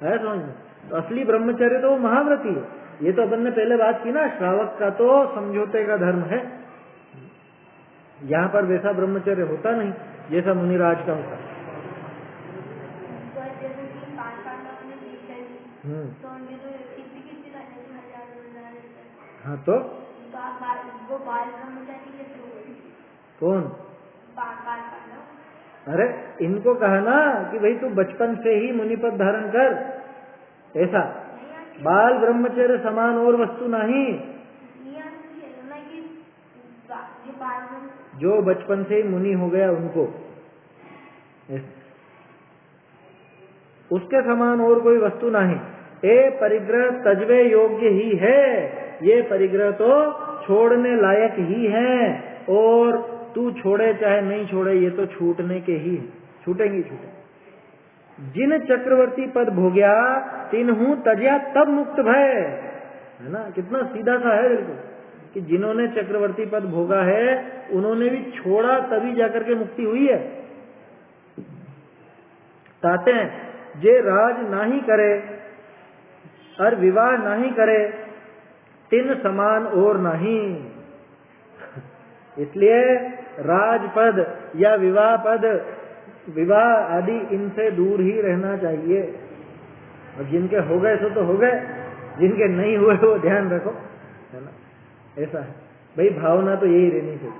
है समझ में। तो असली ब्रह्मचर्य तो वो महाव्रत ही है। ये तो अपन ने पहले बात की ना, श्रावक का तो समझौते का धर्म है। यहाँ पर वैसा ब्रह्मचर्य होता नहीं जैसा मुनिराज का होता। हाँ तो वो बाल ब्रह्मचारी कैसे हुए? कौन? अरे इनको कहा ना कि भाई तू बचपन से ही मुनिपद धारण कर, ऐसा। बाल ब्रह्मचर्य समान और वस्तु नहीं। जो बचपन से ही मुनि हो गया उनको, उसके समान और कोई वस्तु नहीं। ए परिग्रह तजवे योग्य ही है, ये परिग्रह तो छोड़ने लायक ही है। और तू छोड़े चाहे नहीं छोड़े, ये तो छूटने के ही छूटेंगे। जिन चक्रवर्ती पद भोग्या तिन्हु तज्या तब मुक्त भय, है ना। कितना सीधा सा है बिल्कुल, कि जिन्होंने चक्रवर्ती पद भोगा है उन्होंने भी छोड़ा, तभी जाकर के मुक्ति हुई है। ताते जे राज नाही करे और विवाह नहीं करे, तिन समान और नहीं। इसलिए राजपद या विवाह पद, विवाह आदि इनसे दूर ही रहना चाहिए। और जिनके हो गए सो तो हो गए, जिनके नहीं हुए वो ध्यान रखो, है ना। ऐसा है भाई, भावना तो यही रहनी चाहिए।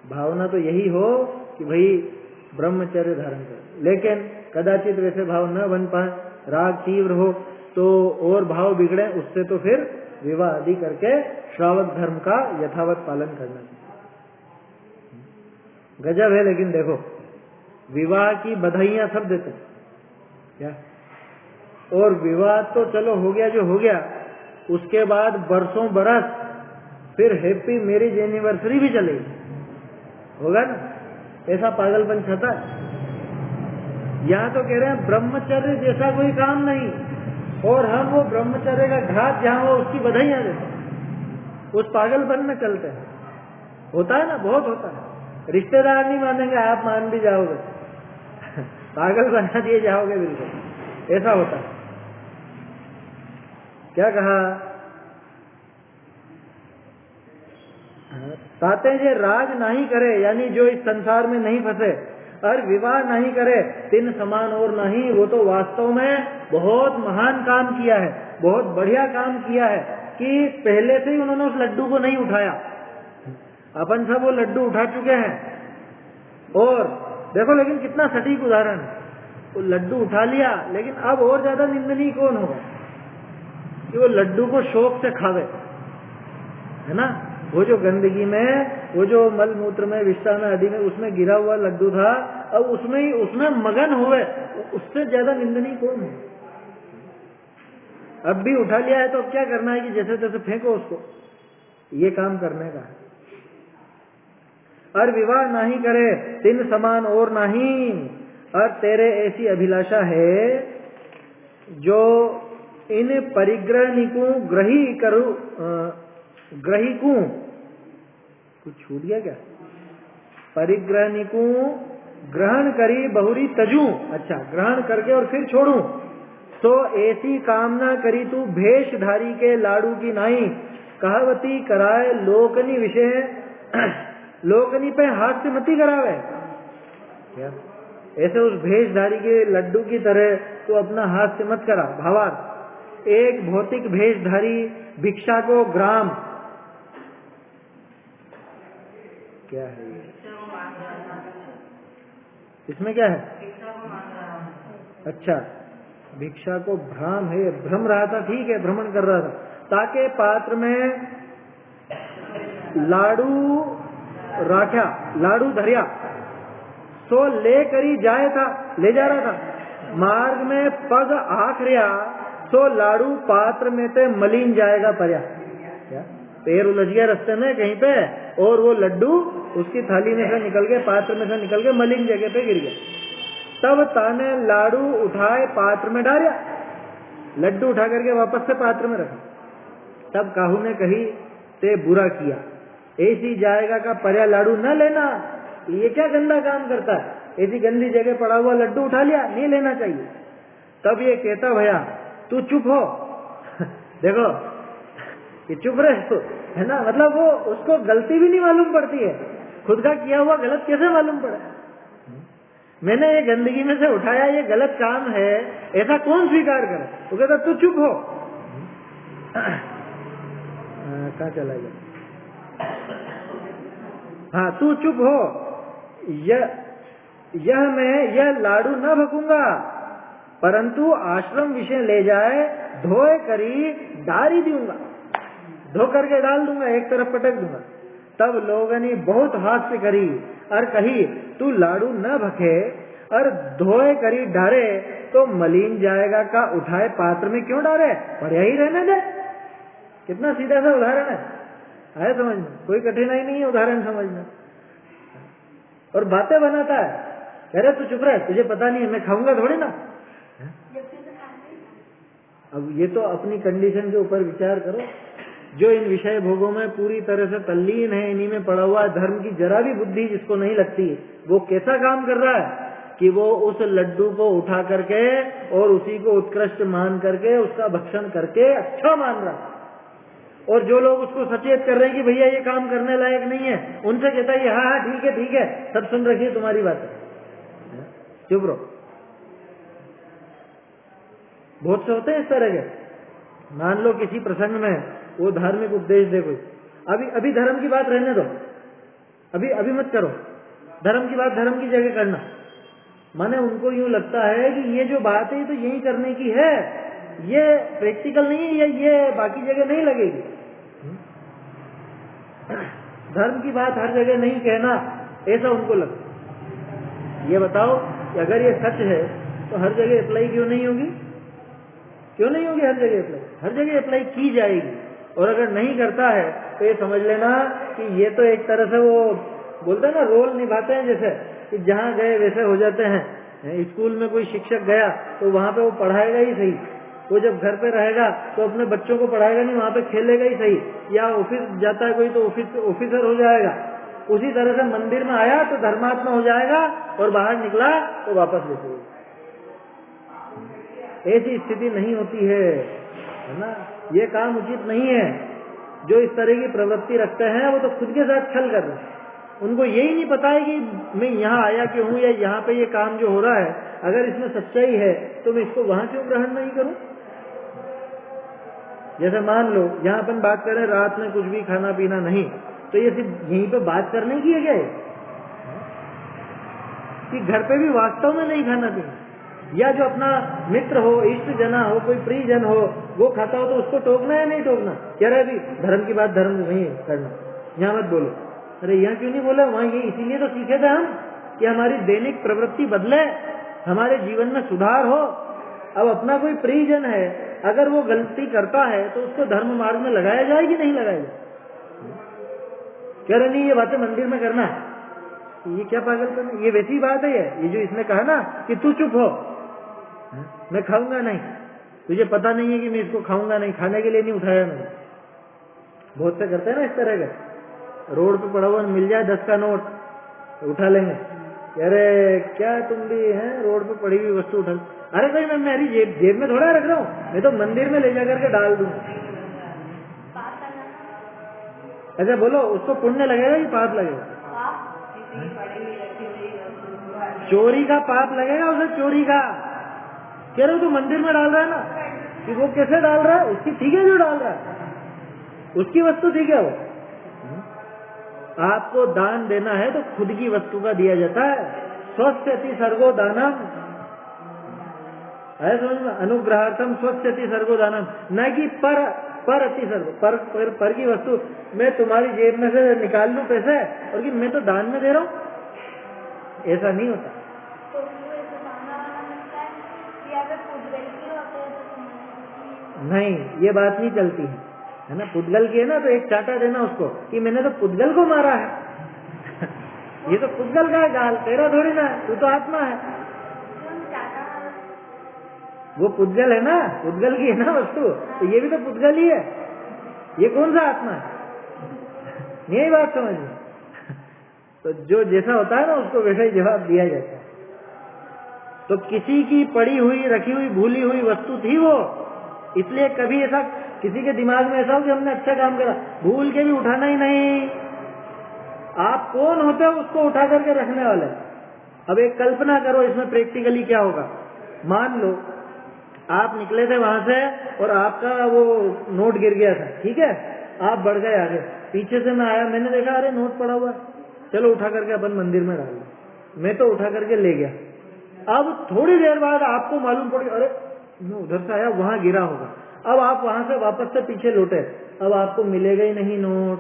भावना तो यही हो कि भाई ब्रह्मचर्य धारण करो। लेकिन कदाचित वैसे भाव न बन पाए, राग तीव्र हो तो और भाव बिगड़े, उससे तो फिर विवाह आदि करके श्रावक धर्म का यथावत पालन करना चाहिए। गजब है। लेकिन देखो, विवाह की बधाइयां सब देते क्या, और विवाह तो चलो हो गया जो हो गया, उसके बाद बरसों बरस फिर हैप्पी मैरिज एनिवर्सरी भी चलेगी, होगा ना? ऐसा पागलपन छता है। यहाँ तो कह रहे हैं ब्रह्मचर्य जैसा कोई काम नहीं, और हम वो ब्रह्मचर्य का घाट जहाँ हो उसकी बधाइयां देते हैं, उस पागलपन में चलते हैं। होता है ना, बहुत होता है। रिश्तेदार नहीं मानेंगे, आप मान भी जाओगे, पागल बना दिए जाओगे बिल्कुल, ऐसा होता है। क्या कहा? ताते जे राग नहीं करे, यानी जो इस संसार में नहीं फंसे और विवाह नहीं करे, तिन समान और नहीं। वो तो वास्तव में बहुत महान काम किया है, बहुत बढ़िया काम किया है कि पहले से ही उन्होंने उस लड्डू को नहीं उठाया। अपन सब वो लड्डू उठा चुके हैं, और देखो लेकिन कितना सटीक उदाहरण है। वो लड्डू उठा लिया, लेकिन अब और ज्यादा निंदनीय कौन होगा कि वो लड्डू को शौक से खावे, है ना? वो जो गंदगी में, वो जो मल मूत्र में, विष्ठा में, आदि में, उसमें गिरा हुआ लड्डू था, अब उसमें मगन हुए, उससे ज्यादा निंदनीय कौन है? अब भी उठा लिया है तो अब क्या करना है कि जैसे तैसे फेंको उसको, ये काम करने का है। और विवाह नहीं करे, तिन समान और नहीं। और तेरे ऐसी अभिलाषा है जो इन परिग्रहणिकों ग्रहिकू, कुछ छूट गया क्या? परिग्रहणिकों ग्रहण करी बहुरी तजू, अच्छा, ग्रहण करके और फिर छोड़ू। तो ऐसी कामना करी तू भेषधारी के लाडू की नाई, कहावती कराए लोकनी विषय, लोकनी पे हाथ से मती करावे। क्या ऐसे उस भेषधारी के लड्डू की तरह तो अपना हाथ से मत करा। भावार्थ, एक भौतिक भेषधारी भिक्षा को ग्राम, क्या है इसमें, क्या है? अच्छा, भिक्षा को भ्राम है, भ्रम रहा था, ठीक है, भ्रमण कर रहा था। ताके पात्र में लाडू राख्या, लाडू धरिया, सो ले करी जाए था, ले जा रहा था। मार्ग में पग आखरिया, सो लाडू पात्र में ते मलिन जाएगा पर्या। क्या? पैर उलझ गया रास्ते में कहीं पे, और वो लड्डू उसकी थाली में से निकल के, पात्र में से निकल के मलिन जगह पे गिर गया। तब ताने लाडू उठाए पात्र में डालिया, लड्डू उठा करके वापस से पात्र में रखा। तब काहू ने कही, ते बुरा किया, ऐसी जाएगा का पर्या लाडू न लेना। ये क्या गंदा काम करता है, ऐसी गंदी जगह पड़ा हुआ लड्डू उठा लिया, नहीं लेना चाहिए। तब ये कहता, भैया तू चुप हो। देखो ये चुप रहे, है ना? मतलब वो उसको गलती भी नहीं मालूम पड़ती है, खुद का किया हुआ गलत कैसे मालूम पड़ा? मैंने ये गंदगी में से उठाया, ये गलत काम है, ऐसा कौन स्वीकार करे? वो कहता तू चुप हो। कहाँ चला गया? हाँ, तू चुप हो, यह मैं यह लाडू न भकूंगा, परंतु आश्रम विषय ले जाए, धोए करी डारी दूंगा, धो करके डाल दूंगा, एक तरफ पटक दूंगा। तब लोगों ने बहुत हास्य करी और कही, तू लाडू न भखे और धोए करी डारे तो मलिन जाएगा का उठाए पात्र में क्यों डारे, बढ़िया ही रहने दे। कितना सीधा सा उदाहरण है समझ में, कोई कठिनाई नहीं है उदाहरण समझना। और बातें बनाता है, कह रहे तू चुप रहे, तुझे पता नहीं है, मैं खाऊंगा थोड़ी ना। अब ये तो अपनी कंडीशन के ऊपर विचार करो। जो इन विषय भोगों में पूरी तरह से तल्लीन है, इन्हीं में पड़ा हुआ, धर्म की जरा भी बुद्धि जिसको नहीं लगती, वो कैसा काम कर रहा है कि वो उस लड्डू को उठा करके और उसी को उत्कृष्ट मान करके उसका भक्षण करके अच्छा मान रहा है। और जो लोग उसको सचेत कर रहे हैं कि भैया ये काम करने लायक नहीं है, उनसे कहता है हाँ ठीक है, सब सुन रखिए तुम्हारी बात, चुप रहो। बहुत से होते हैं इस तरह के। मान लो किसी प्रसंग में वो धार्मिक उपदेश दे कोई, अभी धर्म की बात रहने दो, अभी मत करो, धर्म की बात धर्म की जगह करना। माने उनको यूं लगता है कि ये जो बात है तो यही करने की है, ये प्रैक्टिकल नहीं है, ये बाकी जगह नहीं लगेगी। धर्म की बात हर जगह नहीं कहना, ऐसा उनको लगता। ये बताओ कि अगर ये सच है तो हर जगह अप्लाई क्यों नहीं होगी? क्यों नहीं होगी हर जगह अप्लाई? हर जगह अप्लाई की जाएगी। और अगर नहीं करता है तो ये समझ लेना कि ये तो एक तरह से वो बोलते हैं ना, रोल निभाते हैं, जैसे कि जहाँ गए वैसे हो जाते हैं। स्कूल में कोई शिक्षक गया तो वहाँ पे वो पढ़ाएगा ही सही, वो जब घर पे रहेगा तो अपने बच्चों को पढ़ाएगा नहीं, वहाँ पे खेलेगा ही सही, या ऑफिस जाता है कोई तो ऑफिसर हो जाएगा। उसी तरह से मंदिर में आया तो धर्मात्मा हो जाएगा और बाहर निकला तो वापस लेते। ऐसी स्थिति नहीं होती है ना, ये काम उचित नहीं है। जो इस तरह की प्रवृत्ति रखते हैं वो तो खुद के साथ छल कर रहे हैं। उनको यही नहीं पता है कि मैं यहाँ आया क्यों हूँ, या यहाँ पे ये काम जो हो रहा है अगर इसमें सच्चाई है तो मैं इसको वहां क्यों ग्रहण नहीं करूं। जैसे मान लो यहाँ अपन बात करें रात में कुछ भी खाना पीना नहीं, तो ये सिर्फ यहीं पे बात करने की है क्या है? कि घर पे भी वास्तव में नहीं खाना पीना, या जो अपना मित्र हो, इष्ट जना हो, कोई प्रियजन हो, वो खाता हो तो उसको टोकना है नहीं टोकना? कह रहे अभी धर्म की बात धर्म नहीं करना, यहाँ मत बोलो। अरे यहाँ क्यों नहीं बोला? वहाँ ये इसीलिए तो सीखे थे हम कि हमारी दैनिक प्रवृत्ति बदले, हमारे जीवन में सुधार हो। अब अपना कोई प्रियजन है, अगर वो गलती करता है तो उसको धर्म मार्ग में लगाया जाए कि नहीं लगाया जाए? कह रहे नहीं ये बातें मंदिर में करना है, ये क्या पागल करना? ये वैसी बात है ये जो इसने कहा ना कि तू चुप हो, मैं खाऊंगा नहीं, तुझे पता नहीं है कि मैं इसको खाऊंगा नहीं, खाने के लिए नहीं उठाया मैंने। बहुत से करते हैं ना इस तरह का, रोड पे पड़ा हुआ मिल जाए 10 का नोट उठा लेंगे। अरे क्या तुम भी हैं, रोड पे पड़ी हुई वस्तु उठा? अरे भाई मैं मेरी जेब में थोड़ा रख रहा हूँ, मैं तो मंदिर में ले जाकर के डाल दूं। अच्छा बोलो, उसको पुण्य लगेगा कि पाप लगेगा? चोरी का पाप लगेगा उसे, चोरी का। कह रहे हो तो मंदिर में डाल रहा है ना, कि वो कैसे डाल रहा है? उसकी ठीक है जो डाल रहा है, उसकी वस्तु ठीक है। वो आपको दान देना है तो खुद की वस्तु का दिया जाता है। स्वस्यति सर्गो दानम, है समझ में? अनुग्रहार्थम स्वस्यति सर्गो दानम, न कि पर अति सर्गो, पर की वस्तु मैं तुम्हारी जेब में से निकाल लूं पैसे और कि मैं तो दान में दे रहा हूं, ऐसा नहीं होता। नहीं, ये बात नहीं चलती है ना। पुद्गल की है ना तो एक चाटा देना उसको कि मैंने तो पुद्गल को मारा है। ये तो पुद्गल का है गाल, तेरा थोड़ी ना है, तू तो आत्मा है। वो पुद्गल है ना, पुद्गल की है ना वस्तु, तो ये भी तो पुद्गल ही है। ये कौन सा आत्मा है? यही बात समझ में। तो जो जैसा होता है ना उसको वैसा ही जवाब दिया जाता है। तो किसी की पड़ी हुई, रखी हुई, भूली हुई वस्तु थी वो, इसलिए कभी ऐसा किसी के दिमाग में ऐसा हो कि हमने अच्छा काम करा, भूल के भी उठाना ही नहीं। आप कौन होते हो उसको उठा करके रखने वाले? अब एक कल्पना करो इसमें प्रैक्टिकली क्या होगा। मान लो आप निकले थे वहां से और आपका वो नोट गिर गया था, ठीक है, आप बढ़ गए आगे, पीछे से मैं आया, मैंने देखा अरे नोट पड़ा हुआ, चलो उठा करके अपन मंदिर में डाल दिया। मैं तो उठा करके ले गया। अब थोड़ी देर बाद आपको मालूम पड़ गया अरे मैं उधर से आया, वहां गिरा होगा। अब आप वहां से वापस से पीछे लौटे, अब आपको मिलेगा ही नहीं नोट,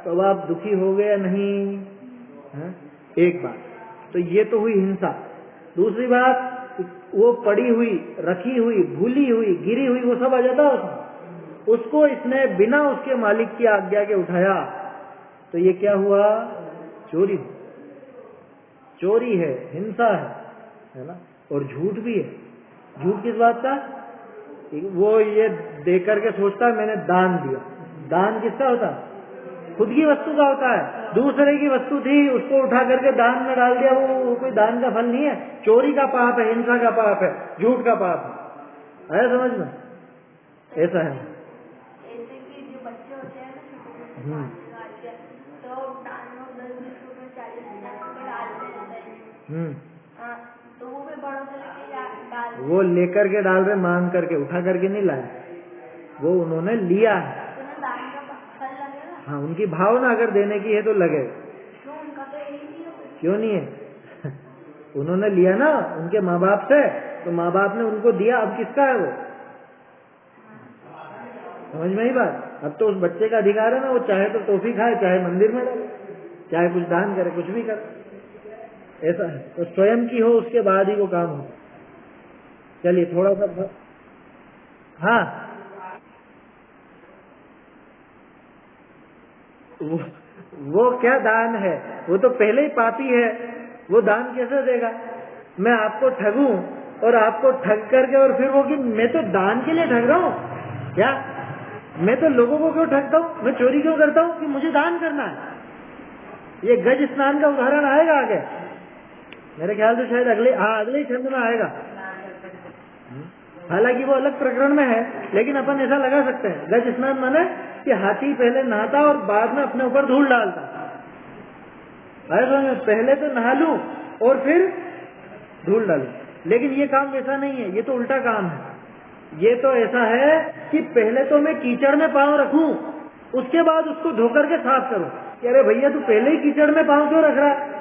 तो अब आप दुखी हो गए या नहीं? एक बात तो ये तो हुई हिंसा। दूसरी बात, वो पड़ी हुई, रखी हुई, भूली हुई, गिरी हुई, वो सब आ जाता उसमें। उसको इसने बिना उसके मालिक की आज्ञा के उठाया, तो ये क्या हुआ? चोरी। चोरी है, हिंसा है ना। और झूठ भी है। झूठ किस बात का? वो ये देकर के सोचता है मैंने दान दिया। दान किसका होता है? खुद की वस्तु का होता है। दूसरे की वस्तु थी, उसको उठा करके दान में डाल दिया, वो कोई दान का फल नहीं है। चोरी का पाप है, हिंसा का पाप है, झूठ का पाप है। समझ में? ऐसा है। ऐसे कि जो बच्चे होते हैं ना, तो दान में 10-20 रुपए 40 रुपए डालते हैं, तो वो भी बड़ों से लेके डाल, वो लेकर के डाल रहे, मांग करके, उठा करके नहीं लाए, वो उन्होंने लिया है। दान का फल लगेगा। हाँ, उनकी भावना अगर देने की है तो लगे। क्यों? उनका तो यही नहीं है। क्यों नहीं है? उन्होंने लिया ना उनके माँ बाप से, तो माँ बाप ने उनको दिया, अब किसका है वो? समझ में ही बात? अब तो उस बच्चे का अधिकार है ना, वो चाहे तो टॉफी खाए, चाहे मंदिर में डाले, चाहे कुछ दान करे, कुछ भी करे। ऐसा है। तो स्वयं की हो उसके बाद ही वो काम हो। चलिए थोड़ा सा हाँ, वो क्या दान है? वो तो पहले ही पापी है, वो दान कैसे देगा? मैं आपको ठगूं और आपको ठग करके और फिर वो कि मैं तो दान के लिए ठग रहा हूँ क्या? मैं तो लोगों को क्यों ठगता हूँ? मैं चोरी क्यों करता हूँ? कि मुझे दान करना है। ये गज स्नान का उदाहरण आएगा आगे, मेरे ख्याल से शायद अगले ही छंद में आएगा। हालांकि वो अलग प्रकरण में है, लेकिन अपन ऐसा लगा सकते हैं। गज स्नान माने कि हाथी पहले नहाता और बाद में अपने ऊपर धूल डालता। अरे पहले तो नहा लूं और फिर धूल डालूं, लेकिन ये काम वैसा नहीं है, ये तो उल्टा काम है। ये तो ऐसा है कि पहले तो मैं कीचड़ में पांव रखूं, उसके बाद उसको धोकर के साफ करूं। कि अरे भैया तू पहले ही कीचड़ में पांव क्यों रख रहा है?